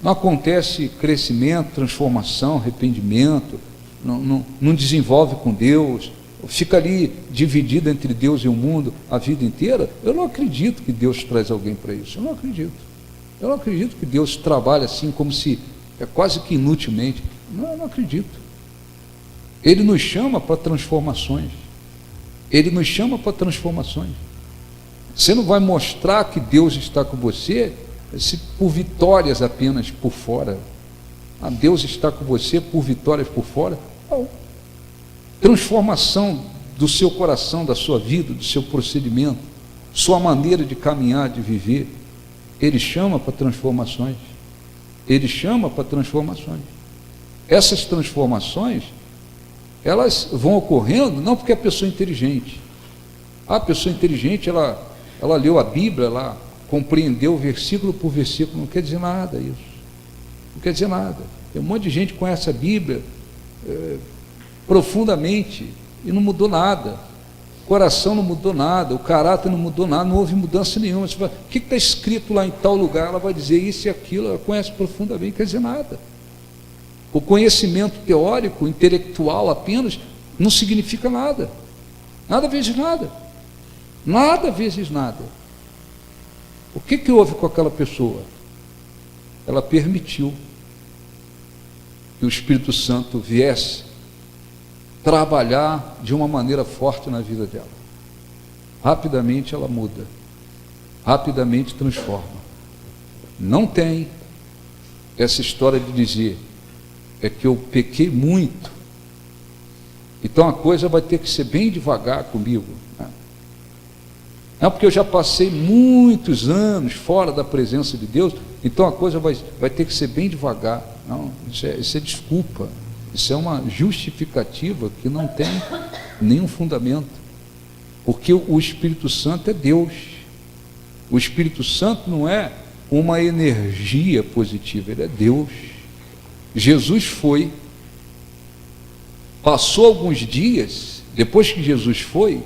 Não acontece crescimento, transformação, arrependimento, não desenvolve com Deus, fica ali dividido entre Deus e o mundo a vida inteira. Eu não acredito que Deus traz alguém para isso. Eu não acredito que Deus trabalha assim, como se, quase que inutilmente. Não, eu não acredito. Ele nos chama para transformações. Ele nos chama para transformações. Você não vai mostrar que Deus está com você se por vitórias apenas por fora. Deus está com você por vitórias por fora. Não. Transformação do seu coração, da sua vida, do seu procedimento, sua maneira de caminhar, de viver. Ele chama para transformações. Ele chama para transformações. Essas transformações, elas vão ocorrendo não porque a pessoa é inteligente. A pessoa inteligente, ela leu a Bíblia, ela compreendeu versículo por versículo. Não quer dizer nada isso. Não quer dizer nada. Tem um monte de gente que conhece a Bíblia profundamente e não mudou nada. O coração não mudou nada, o caráter não mudou nada, não houve mudança nenhuma. Você fala: o que está escrito lá em tal lugar? Ela vai dizer isso e aquilo, ela conhece profundamente, não quer dizer nada. O conhecimento teórico, intelectual apenas, não significa nada. Nada vezes nada. Nada vezes nada. O que houve com aquela pessoa? Ela permitiu que o Espírito Santo viesse trabalhar de uma maneira forte na vida dela. Rapidamente ela muda. Rapidamente transforma. Não tem essa história de dizer: é que eu pequei muito, então a coisa vai ter que ser bem devagar comigo. Não, porque eu já passei muitos anos fora da presença de Deus, então a coisa vai ter que ser bem devagar. Não, isso é desculpa, isso é uma justificativa que não tem nenhum fundamento, porque o Espírito Santo é Deus. O Espírito Santo não é uma energia positiva, ele é Deus. Jesus foi, passou alguns dias, depois que Jesus foi,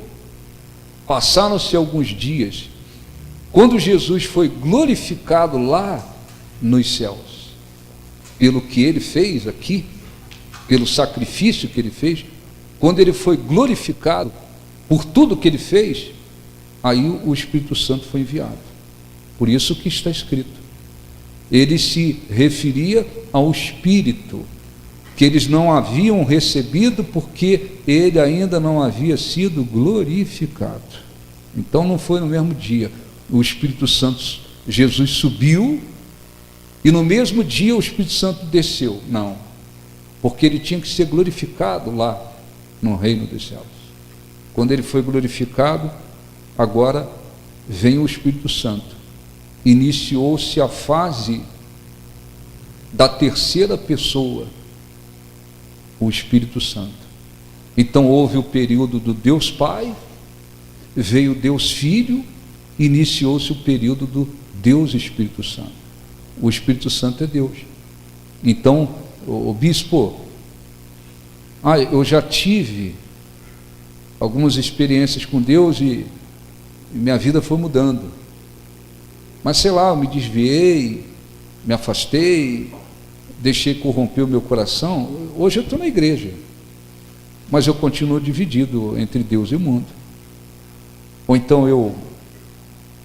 passaram-se alguns dias, quando Jesus foi glorificado lá nos céus, pelo que ele fez aqui, pelo sacrifício que ele fez, quando ele foi glorificado por tudo que ele fez, aí o Espírito Santo foi enviado. Por isso que está escrito. Ele se referia ao Espírito, que eles não haviam recebido porque ele ainda não havia sido glorificado. Então não foi no mesmo dia. O Espírito Santo, Jesus subiu e no mesmo dia o Espírito Santo desceu. Não, porque ele tinha que ser glorificado lá no reino dos céus. Quando ele foi glorificado, agora vem o Espírito Santo. Iniciou-se a fase da terceira pessoa, o Espírito Santo. Então houve o período do Deus Pai, veio o Deus Filho, iniciou-se o período do Deus Espírito Santo. O Espírito Santo é Deus. Então, o bispo, eu já tive algumas experiências com Deus e minha vida foi mudando. Mas sei lá, eu me desviei, me afastei, deixei corromper o meu coração. Hoje eu estou na igreja, mas eu continuo dividido entre Deus e o mundo. Ou então eu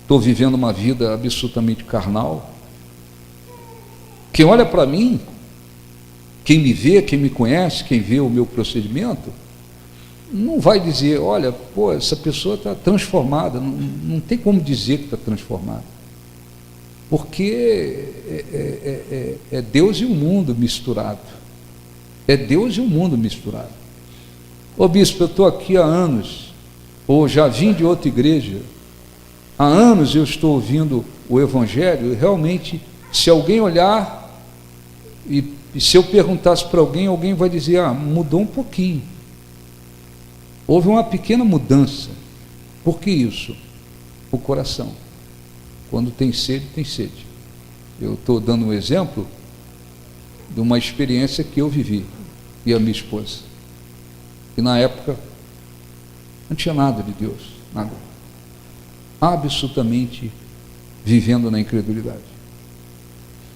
estou vivendo uma vida absolutamente carnal. Quem olha para mim, quem me vê, quem me conhece, quem vê o meu procedimento, não vai dizer: olha, essa pessoa está transformada. Não tem como dizer que está transformada, porque é Deus e o mundo misturado. É Deus e o mundo misturado. Ô bispo, eu estou aqui há anos, ou já vim de outra igreja, há anos eu estou ouvindo o Evangelho, e realmente, se alguém olhar, e se eu perguntasse para alguém, alguém vai dizer, mudou um pouquinho. Houve uma pequena mudança. Por que isso? O coração. Quando tem sede, tem sede. Eu estou dando um exemplo de uma experiência que eu vivi, e a minha esposa. E na época, não tinha nada de Deus, nada. Absolutamente vivendo na incredulidade.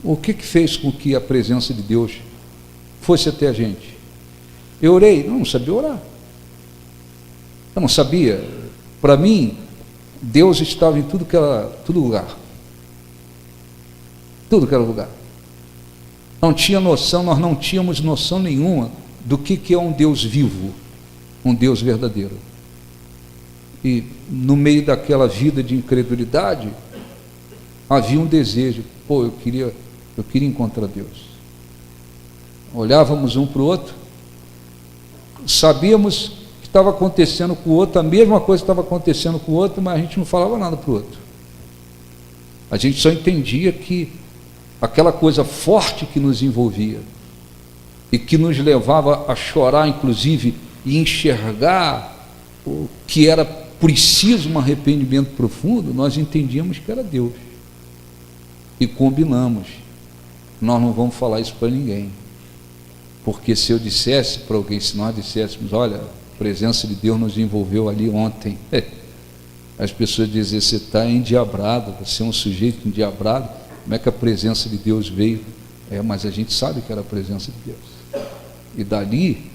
O que fez com que a presença de Deus fosse até a gente? Eu orei, não sabia orar. Eu não sabia. Para mim, Deus estava em todo lugar. Tudo que era lugar. Não tinha noção, nós não tínhamos noção nenhuma do que é um Deus vivo, um Deus verdadeiro. E no meio daquela vida de incredulidade, havia um desejo, eu queria encontrar Deus. Olhávamos um para o outro, sabíamos que estava acontecendo com o outro, a mesma coisa estava acontecendo com o outro, mas a gente não falava nada para o outro. A gente só entendia que aquela coisa forte que nos envolvia e que nos levava a chorar, inclusive, e enxergar o que era preciso um arrependimento profundo, nós entendíamos que era Deus. E combinamos, nós não vamos falar isso para ninguém, porque se eu dissesse para alguém, se nós disséssemos, olha, a presença de Deus nos envolveu ali ontem, as pessoas diziam, você está endiabrado, você é um sujeito endiabrado, como é que a presença de Deus veio? Mas a gente sabe que era a presença de Deus. E dali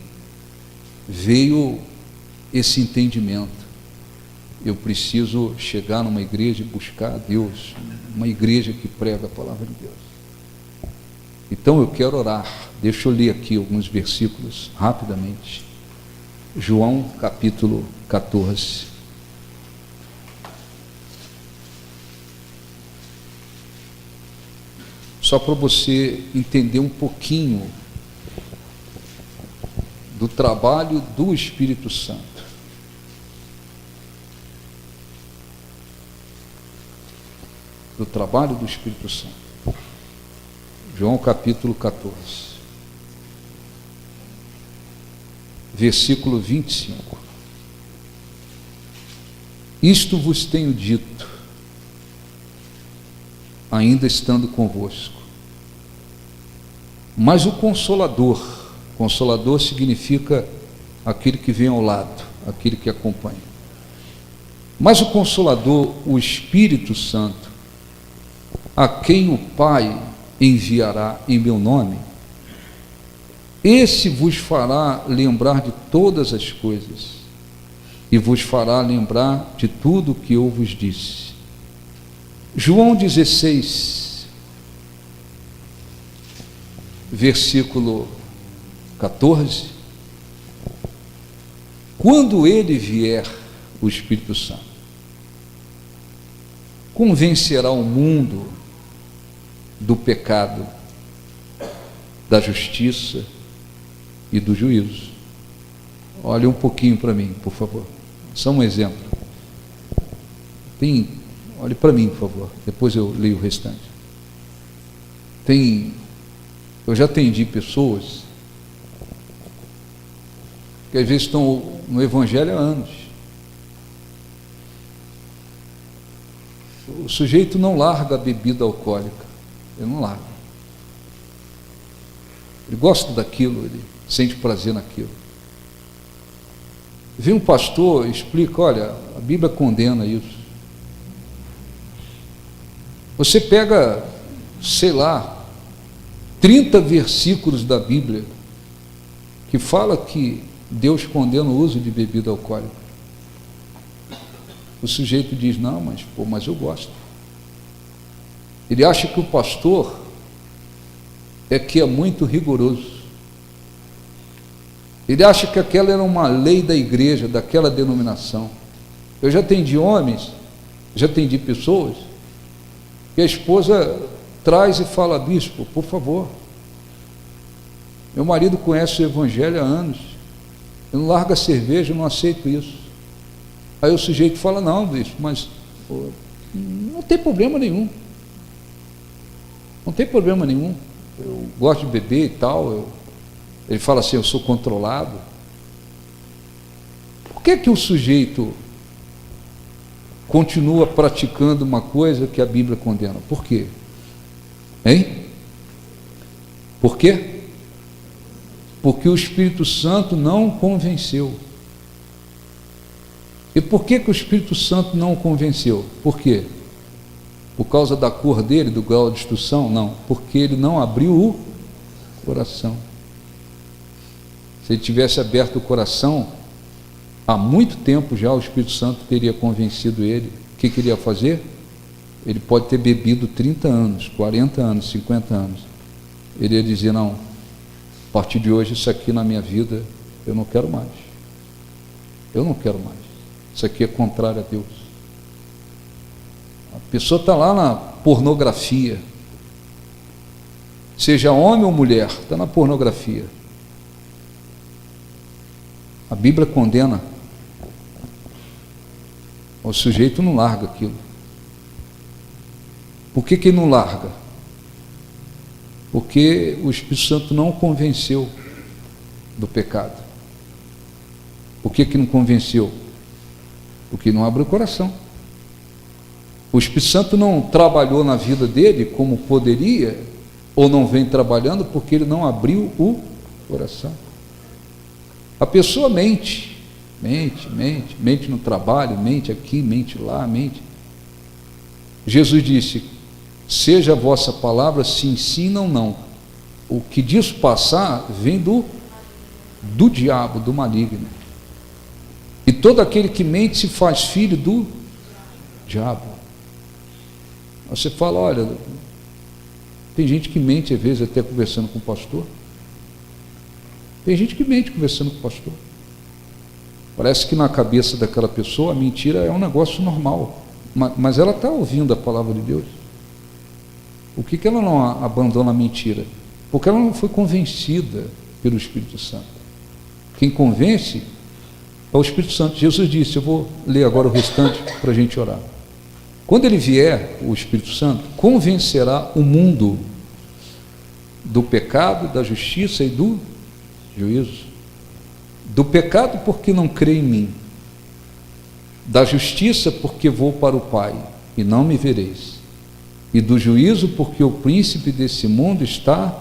veio esse entendimento. Eu preciso chegar numa igreja e buscar a Deus, uma igreja que prega a palavra de Deus. Então eu quero orar. Deixa eu ler aqui alguns versículos rapidamente. João capítulo 14. Só para você entender um pouquinho do trabalho do Espírito Santo. Do trabalho do Espírito Santo. João capítulo 14. Versículo 25. Isto vos tenho dito, ainda estando convosco. Mas o Consolador significa aquele que vem ao lado, aquele que acompanha. Mas o Consolador, o Espírito Santo, a quem o Pai enviará em meu nome, esse vos fará lembrar de todas as coisas e vos fará lembrar de tudo o que eu vos disse. João 16, versículo 14. Quando ele vier, o Espírito Santo, convencerá o mundo do pecado, da justiça e do juízo. Olhe um pouquinho para mim, por favor. Só um exemplo. Olhe para mim, por favor. Depois eu leio o restante. Eu já atendi pessoas que às vezes estão no Evangelho há anos. O sujeito não larga a bebida alcoólica. Ele não larga. Ele gosta daquilo, ele sente prazer naquilo. Vem um pastor e explica, olha, a Bíblia condena isso. Você pega, 30 versículos da Bíblia que fala que Deus condena o uso de bebida alcoólica. O sujeito diz, não, mas eu gosto. Ele acha que o pastor é muito rigoroso. Ele acha que aquela era uma lei da igreja, daquela denominação. Eu já atendi homens, já atendi pessoas, que a esposa traz e fala, bispo, por favor, meu marido conhece o Evangelho há anos, Eu não largo a cerveja, eu não aceito isso. Aí o sujeito fala, não, bicho, mas pô, não tem problema nenhum. Não tem problema nenhum. Eu gosto de beber e tal. Ele fala assim, eu sou controlado. Por que o sujeito continua praticando uma coisa que a Bíblia condena? Por quê? Hein? Por quê? Porque o Espírito Santo não o convenceu. E por que o Espírito Santo não o convenceu? Por quê? Por causa da cor dele, do grau de instrução? Não, porque ele não abriu o coração. Se ele tivesse aberto o coração, há muito tempo já o Espírito Santo teria convencido ele. O que queria fazer? Ele pode ter bebido 30 anos, 40 anos, 50 anos. Ele ia dizer, não, a partir de hoje isso aqui na minha vida eu não quero mais. Eu não quero mais. Isso aqui é contrário a Deus. A pessoa está lá na pornografia, seja homem ou mulher, está na pornografia. A Bíblia condena. O sujeito não larga aquilo. Por que ele não larga? Porque o Espírito Santo não o convenceu do pecado. Por que não convenceu? Porque não abre o coração. O Espírito Santo não trabalhou na vida dele como poderia, ou não vem trabalhando porque ele não abriu o coração. A pessoa mente no trabalho, mente aqui, mente lá, mente. Jesus disse, seja a vossa palavra sim, sim, não, não. O que disso passar vem do diabo, do maligno. E todo aquele que mente se faz filho do diabo. Você fala, olha, tem gente que mente às vezes até conversando com o pastor. Tem gente que mente conversando com o pastor. Parece que na cabeça daquela pessoa a mentira é um negócio normal, mas ela está ouvindo a palavra de Deus. Por que ela não abandona a mentira? Porque ela não foi convencida pelo Espírito Santo. Quem convence é o Espírito Santo. Jesus disse, eu vou ler agora o restante para a gente orar. Quando ele vier, o Espírito Santo convencerá o mundo do pecado, da justiça e do juízo. Do pecado porque não crê em mim, da justiça porque vou para o Pai e não me vereis, e do juízo porque o príncipe desse mundo está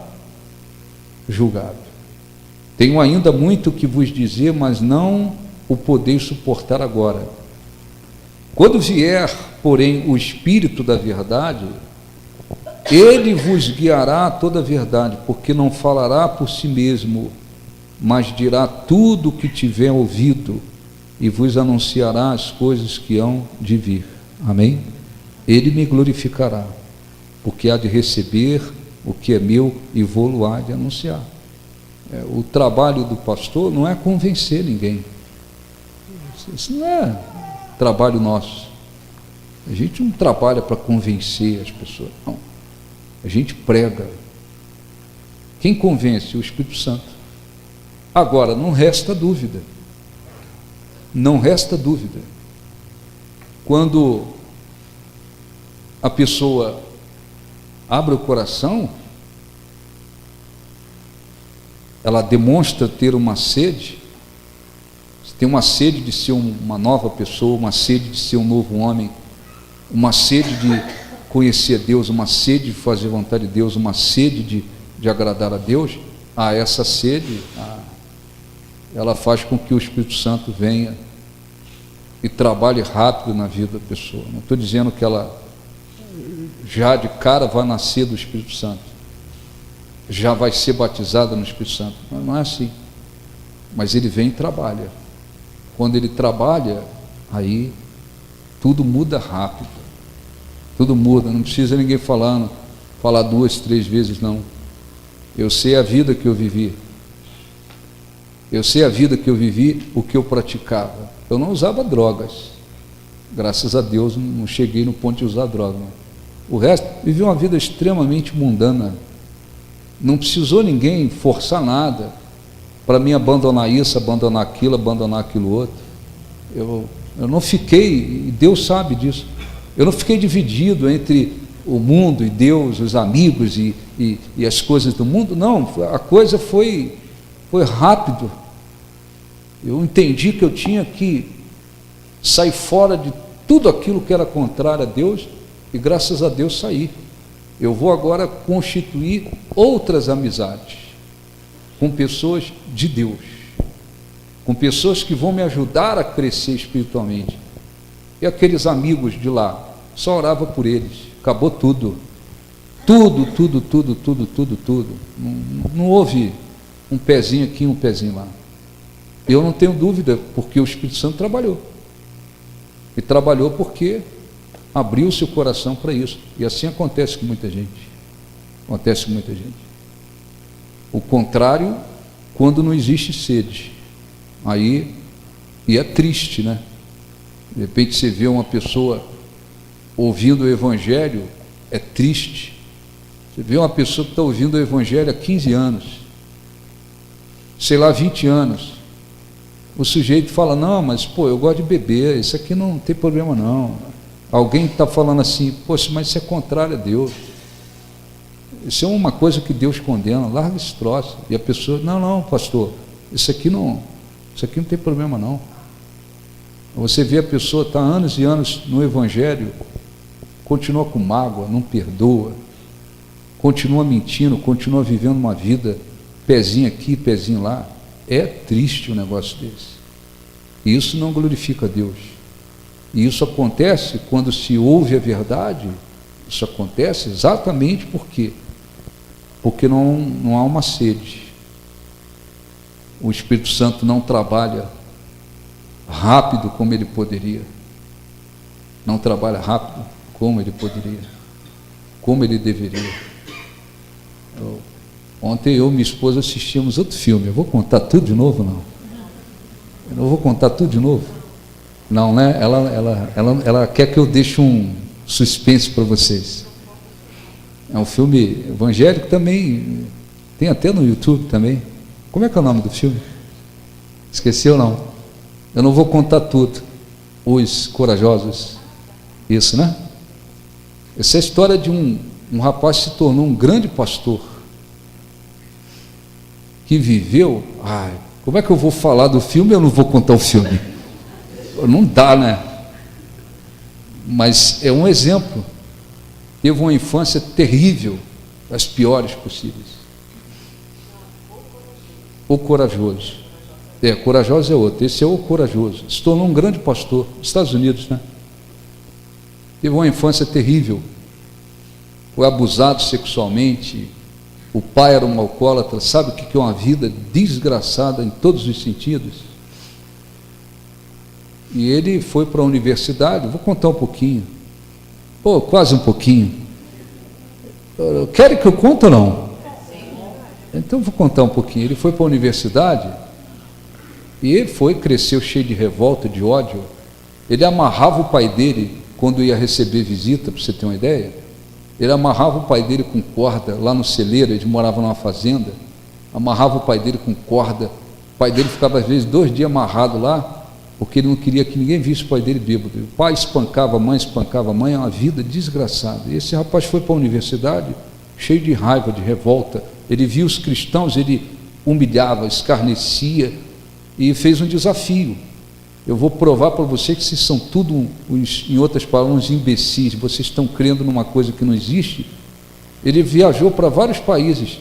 julgado. Tenho ainda muito que vos dizer, mas não o podeis suportar agora. Quando vier, porém, o Espírito da verdade, ele vos guiará a toda a verdade, porque não falará por si mesmo, mas dirá tudo o que tiver ouvido e vos anunciará as coisas que hão de vir. Amém? Ele me glorificará, porque há de receber o que é meu e vou-lo há de anunciar. O trabalho do pastor não é convencer ninguém. Isso não é trabalho nosso. A gente não trabalha para convencer as pessoas, não. A gente prega. Quem convence? O Espírito Santo. Agora, não resta dúvida. Não resta dúvida. Quando a pessoa abre o coração, ela demonstra ter uma sede, tem uma sede de ser uma nova pessoa, uma sede de ser um novo homem, uma sede de conhecer a Deus, uma sede de fazer a vontade de Deus, uma sede de agradar a Deus. Essa sede, ela faz com que o Espírito Santo venha e trabalhe rápido na vida da pessoa. Não estou dizendo que ela já de cara vai nascer do Espírito Santo, já vai ser batizada no Espírito Santo. Não é assim. Mas ele vem e trabalha. Quando ele trabalha, aí tudo muda rápido. Tudo muda, não precisa ninguém falar 2, 3 vezes, não. Eu sei a vida que eu vivi. Eu sei a vida que eu vivi, o que eu praticava. Eu não usava drogas. Graças a Deus não cheguei no ponto de usar droga. Não. O resto, vivi uma vida extremamente mundana. Não precisou ninguém forçar nada. para mim abandonar isso, abandonar aquilo outro. Eu não fiquei, e Deus sabe disso, eu não fiquei dividido entre o mundo e Deus, os amigos e as coisas do mundo. Não, a coisa foi rápido. Eu entendi que eu tinha que sair fora de tudo aquilo que era contrário a Deus, e graças a Deus saí. Eu vou agora constituir outras amizades com pessoas de Deus, com pessoas que vão me ajudar a crescer espiritualmente. E aqueles amigos de lá, só orava por eles, acabou tudo. Tudo. Não houve um pezinho aqui, um pezinho lá. Eu não tenho dúvida, porque o Espírito Santo trabalhou. E trabalhou porque abriu seu coração para isso. E assim acontece com muita gente. Acontece com muita gente. O contrário, quando não existe sede. Aí, e é triste, né? De repente você vê uma pessoa ouvindo o Evangelho, é triste. Você vê uma pessoa que está ouvindo o Evangelho há 15 anos, sei lá, 20 anos. O sujeito fala, não, mas pô, eu gosto de beber, isso aqui não tem problema não. Alguém está falando assim, poxa, mas isso é contrário a Deus. Isso é uma coisa que Deus condena, larga esse troço. E a pessoa, não, pastor, isso aqui não tem problema não. Você vê a pessoa está anos e anos no Evangelho, continua com mágoa, não perdoa, continua mentindo, continua vivendo uma vida, pezinho aqui, pezinho lá. É triste um negócio desse. E isso não glorifica a Deus. E isso acontece quando se ouve a verdade. Isso acontece exatamente porque não há uma sede. O Espírito Santo não trabalha rápido como ele poderia. Não trabalha rápido como ele poderia, como ele deveria. Ontem eu e minha esposa assistimos outro filme. Eu vou contar tudo de novo, não? Eu não vou contar tudo de novo? Não, né? Ela quer que eu deixe um suspense para vocês. É um filme evangélico também, tem até no YouTube também. Como é que é o nome do filme? Esqueceu, não? Eu não vou contar tudo. Os Corajosos. Isso, né? Essa é a história de um rapaz que se tornou um grande pastor, que viveu. Como é que eu vou falar do filme e eu não vou contar o filme? Não dá, né? Mas é um exemplo. Teve uma infância terrível, das piores possíveis. O Corajoso. Corajoso é outro. Esse é o Corajoso. Se tornou um grande pastor, nos Estados Unidos, né? Teve uma infância terrível. Foi abusado sexualmente. O pai era um alcoólatra. Sabe o que é uma vida desgraçada em todos os sentidos? E ele foi para a universidade. Vou contar um pouquinho. Quase um pouquinho. Querem que eu conte ou não? Então vou contar um pouquinho. Ele foi para a universidade e ele cresceu cheio de revolta, de ódio. Ele amarrava o pai dele quando ia receber visita, para você ter uma ideia. Ele amarrava o pai dele com corda lá no celeiro. Eles moravam numa fazenda. Amarrava o pai dele com corda. O pai dele ficava às vezes 2 dias amarrado lá, porque ele não queria que ninguém visse o pai dele bêbado. O pai espancava a mãe, é uma vida desgraçada. E esse rapaz foi para a universidade cheio de raiva, de revolta. Ele via os cristãos, ele humilhava, escarnecia e fez um desafio. Eu vou provar para você que vocês são tudo, em outras palavras, uns imbecis, vocês estão crendo numa coisa que não existe. Ele viajou para vários países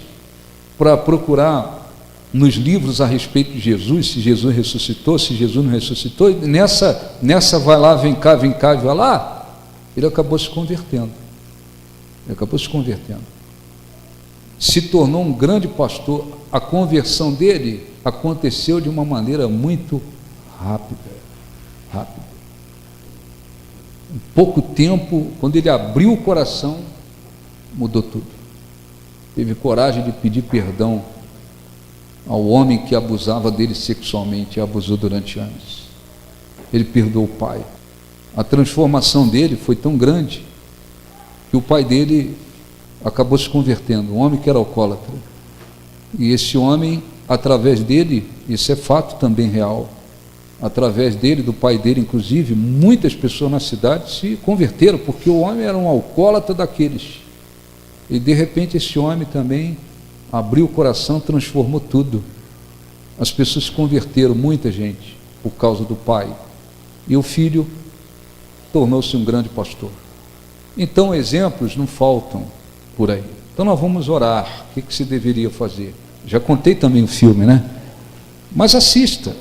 para procurar nos livros a respeito de Jesus, se Jesus ressuscitou, se Jesus não ressuscitou. E nessa vai lá, vem cá, vai lá, ele acabou se convertendo. Se tornou um grande pastor. A conversão dele aconteceu de uma maneira muito rápida. Em pouco tempo, quando ele abriu o coração, mudou tudo. Teve coragem de pedir perdão ao homem que abusava dele sexualmente, e abusou durante anos. Ele perdoou o pai. A transformação dele foi tão grande que o pai dele acabou se convertendo, um homem que era alcoólatra. E esse homem através dele, isso é fato também real, através dele, do pai dele inclusive, muitas pessoas na cidade se converteram, porque o homem era um alcoólatra daqueles, e de repente esse homem também abriu o coração, transformou tudo. As pessoas se converteram, muita gente, por causa do pai, e o filho tornou-se um grande pastor. Então exemplos não faltam por aí. Então nós vamos orar. O que se deveria fazer? Já contei também o filme, né? Mas assista,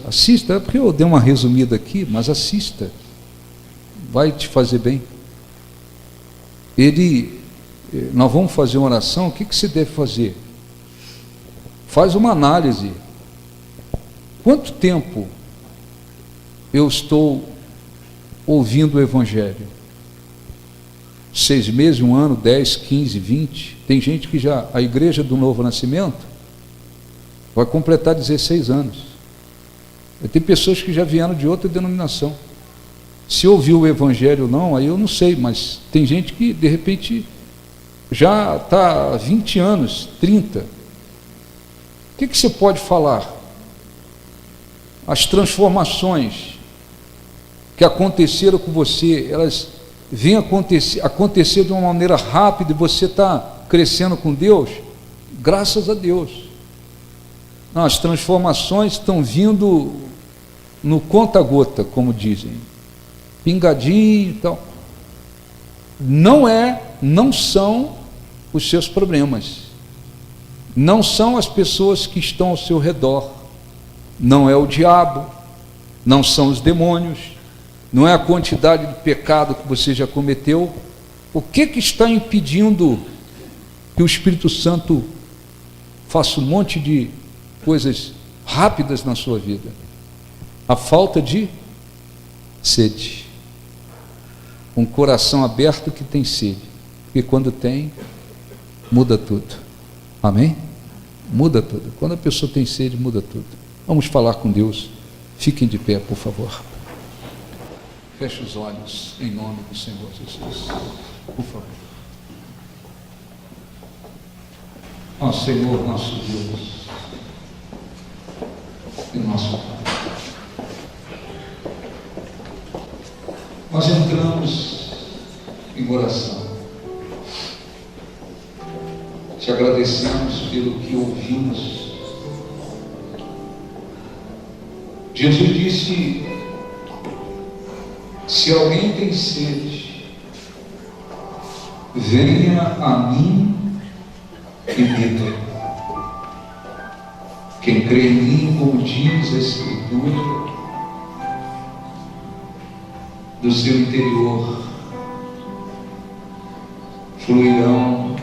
é porque eu dei uma resumida aqui, mas assista, vai te fazer bem. Nós vamos fazer uma oração. O que se deve fazer? Faz uma análise. Quanto tempo eu estou ouvindo o Evangelho? 6 meses, 1 ano, 10, 15, 20? Tem gente que já, a Igreja do Novo Nascimento vai completar 16 anos. Tem pessoas que já vieram de outra denominação. Se ouviu o Evangelho ou não, aí eu não sei, mas tem gente que de repente já está há 20 anos, 30. O que você pode falar? As transformações que aconteceram com você, elas vêm acontecer de uma maneira rápida, e você está crescendo com Deus, graças a Deus. Não, as transformações estão vindo no conta-gota, como dizem, pingadinho e tal. Não são os seus problemas, não são as pessoas que estão ao seu redor, não é o diabo, não são os demônios, não é a quantidade de pecado que você já cometeu. O que está impedindo que o Espírito Santo faça um monte de coisas rápidas na sua vida? A falta de sede, um coração aberto que tem sede, porque quando tem, muda tudo. Amém? Muda tudo. Quando a pessoa tem sede, muda tudo. Vamos falar com Deus. Fiquem de pé, por favor. Feche os olhos em nome do Senhor Jesus, por favor. Ó Senhor, nosso Deus e nosso Pai, nós entramos em oração, te agradecemos pelo que ouvimos. Jesus disse: se alguém tem sede, venha a mim e beba. Quem crê em mim, como diz a Escritura, do seu interior fluirão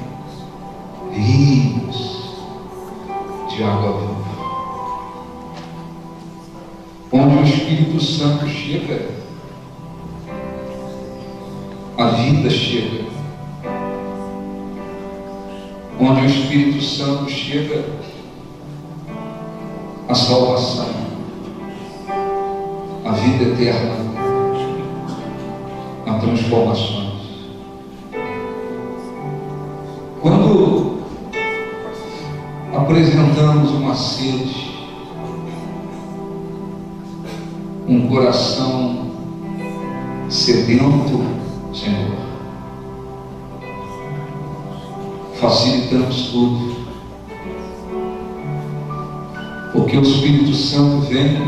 rios de água viva. Onde o Espírito Santo chega, a vida chega. Onde o Espírito Santo chega, a salvação, a vida eterna, a transformações. Quando apresentamos uma sede, um coração sedento, Senhor, facilitamos tudo, porque o Espírito Santo vem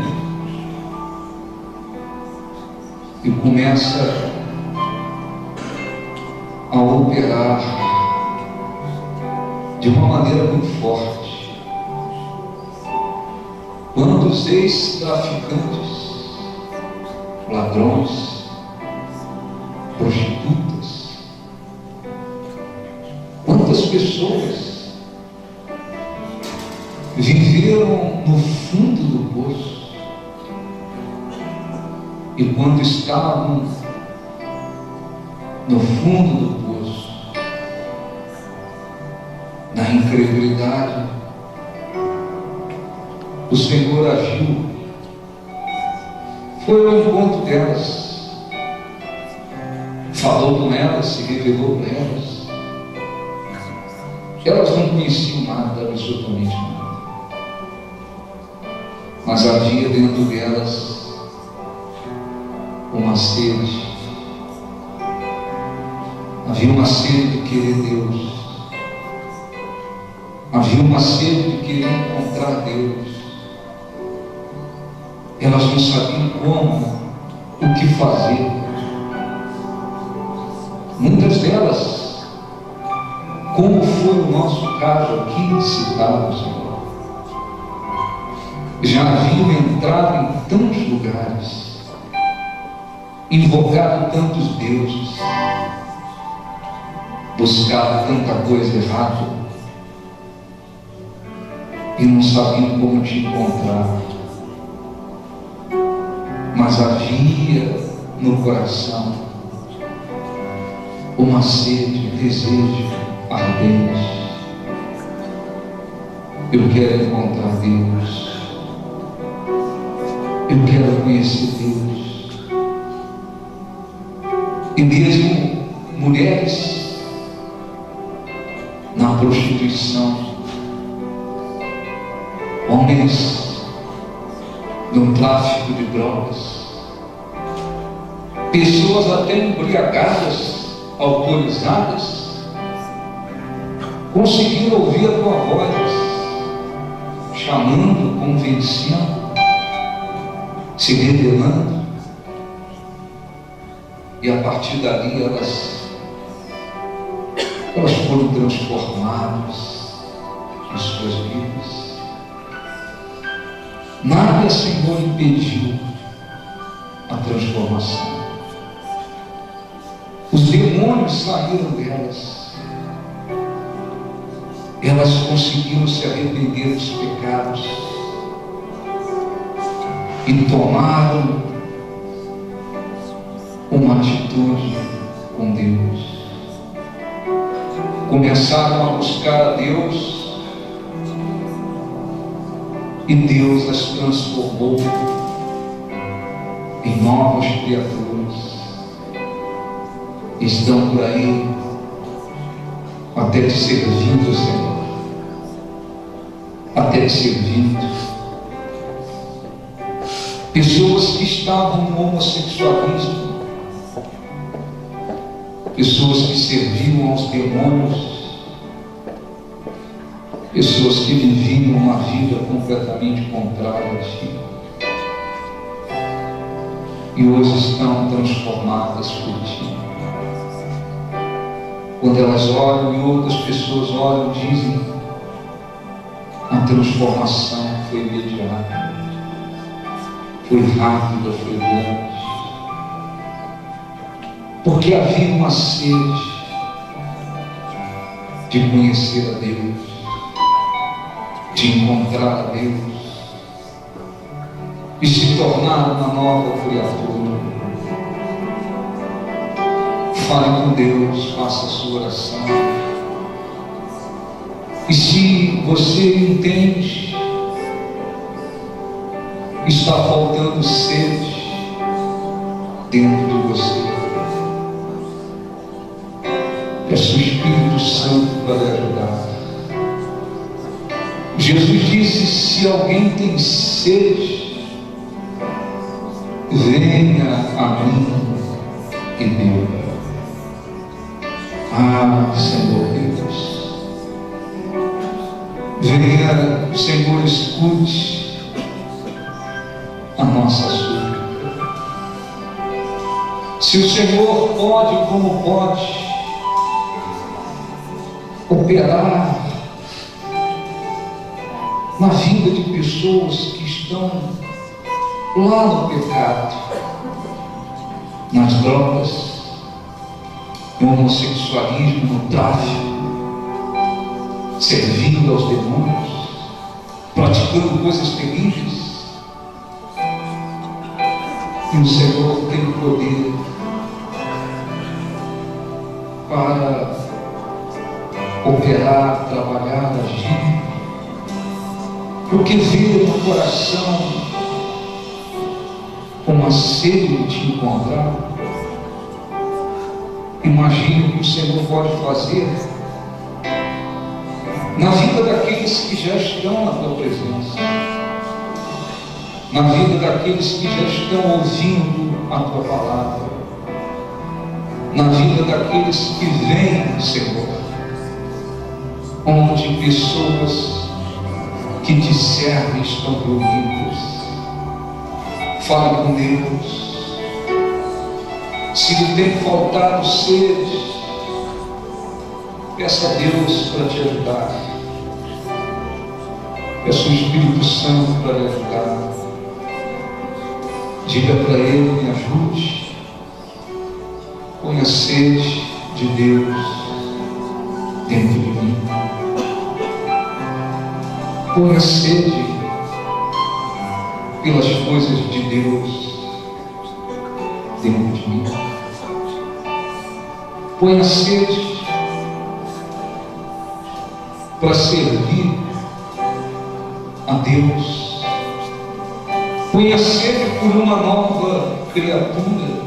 e começa a operar de uma maneira muito forte. Quantos ex-traficantes, ladrões, prostitutas, quantas pessoas viveram no fundo do poço, e quando estavam no fundo do poço, na incredulidade, o Senhor agiu, foi ao encontro delas, falou com elas, se revelou para elas. Elas não conheciam nada, absolutamente nada. mas havia dentro delas uma sede. Havia uma sede de querer Deus. Havia uma sede de querer encontrar Deus. Elas não sabiam como, o que fazer. Muitas delas, como foi o nosso caso aqui citado, Senhor, já haviam entrado em tantos lugares, invocado tantos deuses, buscado tanta coisa errada e não sabiam como te encontrar. Mas havia no coração uma sede, desejo ardente. Eu quero encontrar Deus. Eu quero conhecer Deus. E mesmo mulheres na prostituição, homens no tráfico de drogas, pessoas até embriagadas, alcoolizadas, conseguiram ouvir a tua voz, chamando, convencendo, se revelando, e a partir dali elas foram transformadas em suas vidas. Nada, Senhor, impediu a transformação. Os demônios saíram delas. Elas conseguiram se arrepender dos pecados e tomaram uma atitude com Deus. Começaram a buscar a Deus, e Deus as transformou em novas criaturas. Estão por aí até te servindo, Senhor, até te servindo. Pessoas que estavam no homossexualismo, pessoas que serviam aos demônios, pessoas que viviam uma vida completamente contrária a ti, e hoje estão transformadas por ti. Quando elas olham e outras pessoas olham, dizem: a transformação foi imediata, foi rápida, foi grande, porque havia uma sede de conhecer a Deus, de encontrar a Deus e se tornar uma nova criatura. Fale com Deus, faça a sua oração. E se você entende, está faltando sede dentro de você, peça o Espírito Santo para lhe ajudar. Jesus disse: se alguém tem sede, venha a mim e beba. Ah, Senhor Deus, venha, Senhor, escute a nossa súplica. Se o Senhor pode, como pode, operar na vida de pessoas que estão lá no pecado, nas drogas, no homossexualismo, no tráfico, servindo aos demônios, praticando coisas terríveis, e o Senhor tem o poder para operar, trabalhar, agir, porque vê no coração uma sede de te encontrar. Imagine o que o Senhor pode fazer na vida daqueles que já estão na tua presença. na vida daqueles que já estão ouvindo a Tua palavra, na vida daqueles que vêm, Senhor, onde pessoas que te servem estão reunidas. Fale com Deus. Se lhe tem faltado sede, peça a Deus para te ajudar. Peça o Espírito Santo para lhe ajudar. Diga para Ele: me ajude. Põe a sede de Deus dentro de mim. Põe a sede pelas coisas de Deus dentro de mim. Põe a sede para servir a Deus. Põe a sede por uma nova criatura,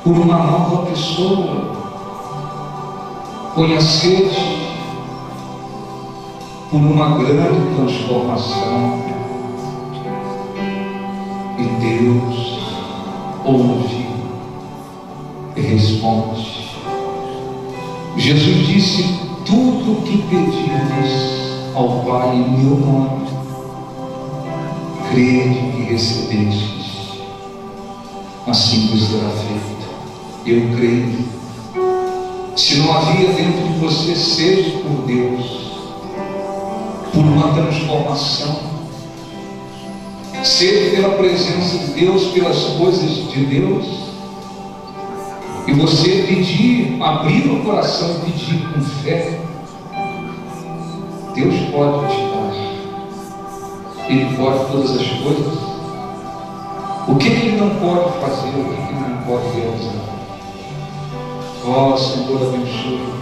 por uma nova pessoa. Põe a sede por uma grande transformação. E Deus ouve e responde. Jesus disse: tudo o que pedirdes ao Pai em meu nome, crede que recebestes, assim vos será feito. Eu creio. Se não havia dentro de você sede por Deus, por uma transformação, sede pela presença de Deus, pelas coisas de Deus, e você pedir, abrir o coração e pedir com fé, Deus pode te dar. Ele pode todas as coisas. O que Ele não pode fazer, o que Ele não pode realizar? Ó Senhor, abençoe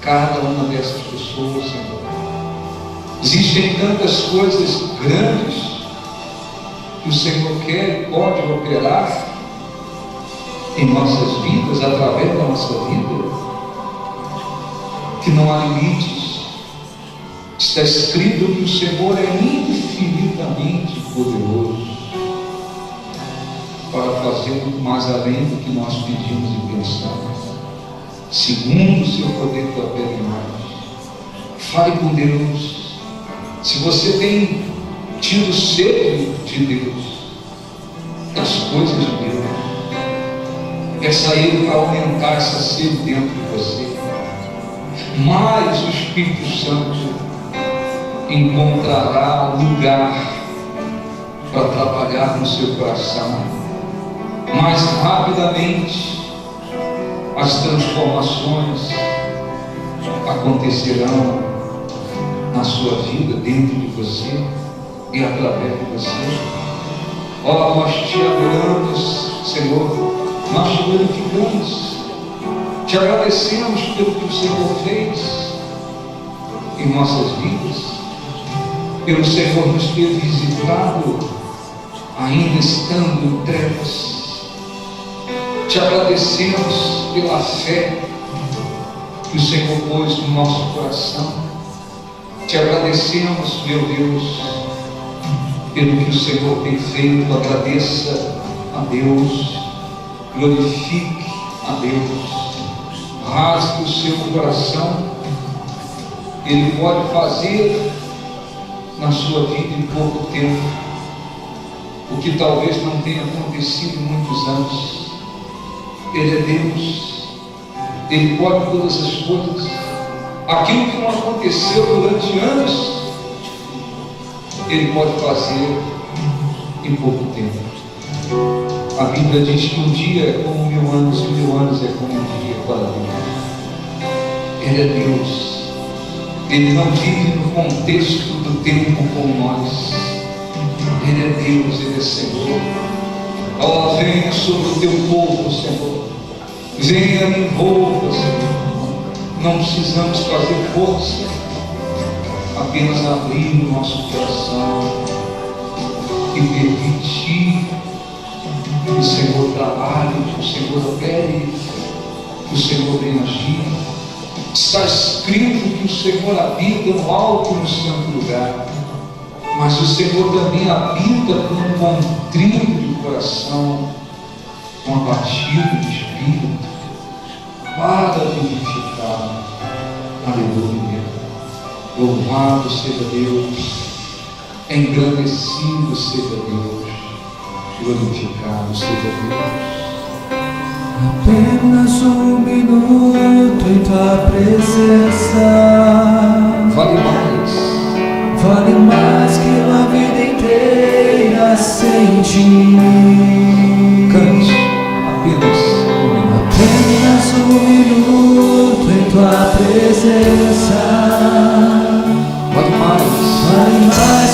cada uma dessas pessoas, Senhor. Existem tantas coisas grandes que o Senhor quer e pode operar em nossas vidas, através da nossa vida, que não há limites. Está escrito que o Senhor é infinitamente poderoso para fazer muito mais além do que nós pedimos e pensamos, segundo o seu poder que opera em nós. Fale com Deus. Se você tem tido sede de Deus, das coisas de Deus, peça a Ele para aumentar essa sede dentro de você. Mas o Espírito Santo encontrará lugar para trabalhar no seu coração. Mais rapidamente as transformações acontecerão na sua vida, dentro de você e através de você. Ó, nós te adoramos, Senhor, nós te glorificamos, te agradecemos pelo que o Senhor fez em nossas vidas, pelo Senhor nos ter visitado ainda estando em trevas. Te agradecemos pela fé que o Senhor pôs no nosso coração. Te agradecemos, meu Deus, pelo que o Senhor tem feito. Agradeça a Deus, glorifique a Deus, rasgue o seu coração. Ele pode fazer na sua vida em pouco tempo o que talvez não tenha acontecido em muitos anos. Ele é Deus, Ele pode todas as coisas. Aquilo que não aconteceu durante anos, Ele pode fazer em pouco tempo. A Bíblia diz que um dia é como 1000 anos, e 1000 anos é como um dia para Deus. Ele é Deus. Ele não vive no contexto do tempo como nós. Ele é Deus, Ele é Senhor. Ó, venha sobre o teu povo, Senhor. Venha me envolva, Senhor. Não precisamos fazer força, apenas abrir o nosso coração e permitir que o Senhor trabalhe, que o Senhor opere, que o Senhor venha agir. Está escrito que o Senhor habita no alto e no santo lugar. mas o Senhor também habita com um contrito de coração, com abatido de espírito, para vivificar. Aleluia. Louvado seja Deus, engrandecido seja Deus, glorificado seja Deus. Apenas um minuto em tua presença vale mais que uma vida inteira sem ti. Cante apenas um minuto em tua presença vale mais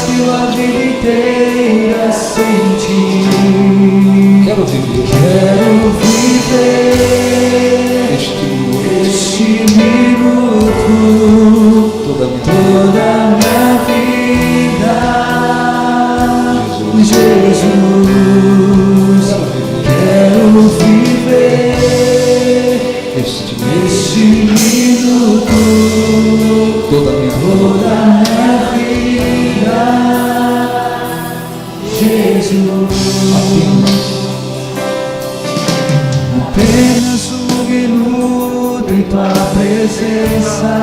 que uma vida inteira sem ti. Quero viver este minuto, toda a minha vida, Jesus. Quero viver este minuto, toda a minha vida, Jesus. Apenas um minuto em tua presença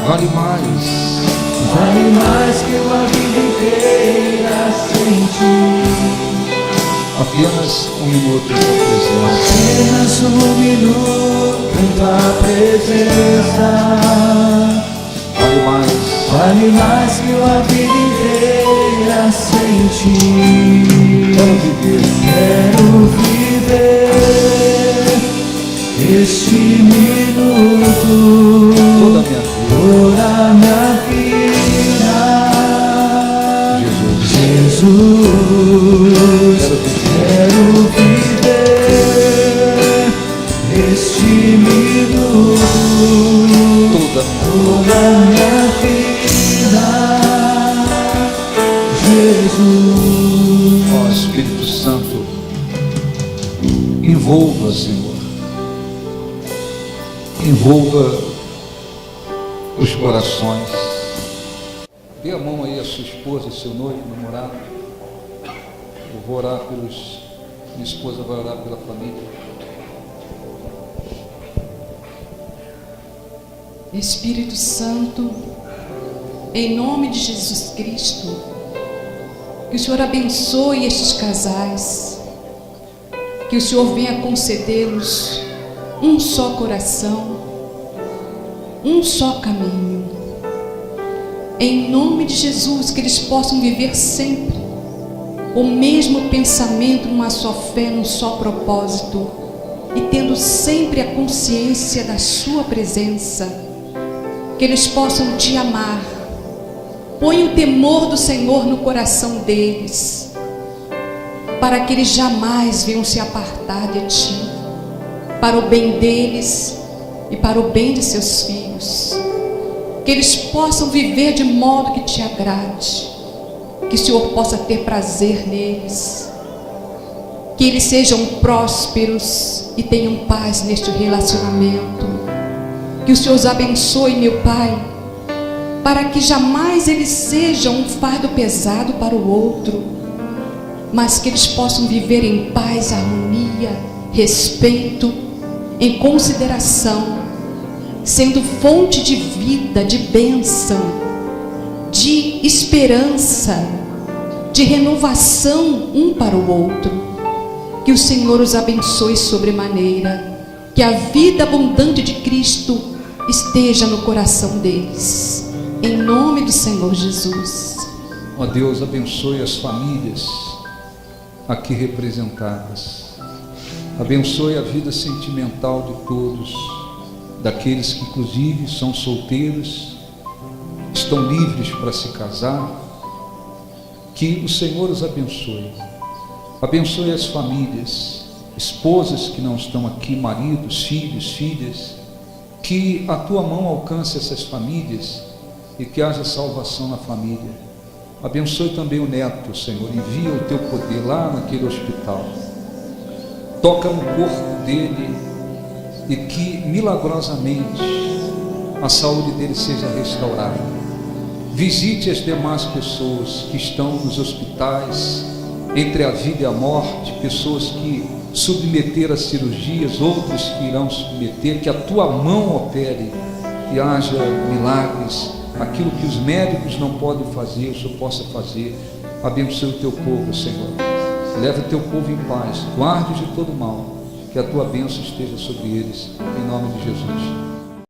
vale mais que uma vida inteira sem ti. Apenas um minuto em tua presença. Apenas um minuto em tua presença vale mais que uma vida inteira sem ti. Quero viver este minuto, toda a minha vida, Jesus. Quero viver este minuto, toda a minha vida, Jesus. Ó Espírito Santo, envolva, Senhor, envolva os corações. Dê a mão aí a sua esposa, seu noivo, namorado. Eu vou orar pelos... Minha esposa vai orar pela família. Espírito Santo, em nome de Jesus Cristo, que o Senhor abençoe estes casais, que o Senhor venha concedê-los um só coração, um só caminho. Em nome de Jesus, que eles possam viver sempre o mesmo pensamento, uma só fé, num só propósito, e tendo sempre a consciência da sua presença, que eles possam te amar. Põe o temor do Senhor no coração deles, para que eles jamais venham se apartar de ti, para o bem deles e para o bem de seus filhos. Que eles possam viver de modo que te agrade, que o Senhor possa ter prazer neles, que eles sejam prósperos e tenham paz neste relacionamento. Que o Senhor os abençoe, meu Pai, para que jamais eles sejam um fardo pesado para o outro, mas que eles possam viver em paz, harmonia, respeito, em consideração, sendo fonte de vida, de bênção, de esperança, de renovação um para o outro. Que o Senhor os abençoe sobremaneira, que a vida abundante de Cristo esteja no coração deles, em nome do Senhor Jesus. Ó Deus, abençoe as famílias aqui representadas, abençoe a vida sentimental de todos, daqueles que inclusive são solteiros, estão livres para se casar. Que o Senhor os abençoe, abençoe as famílias, esposas que não estão aqui, maridos, filhos, filhas, que a tua mão alcance essas famílias e que haja salvação na família. Abençoe também o neto, Senhor, envia o teu poder lá naquele hospital, toca no corpo dele e que milagrosamente a saúde dele seja restaurada. Visite as demais pessoas que estão nos hospitais, entre a vida e a morte, pessoas que submeteram a cirurgias, outras que irão submeter, que a tua mão opere, que haja milagres, aquilo que os médicos não podem fazer, o Senhor possa fazer. Abençoe o teu povo, Senhor. Leva o teu povo em paz, guarde-os de todo mal, que a tua bênção esteja sobre eles, em nome de Jesus.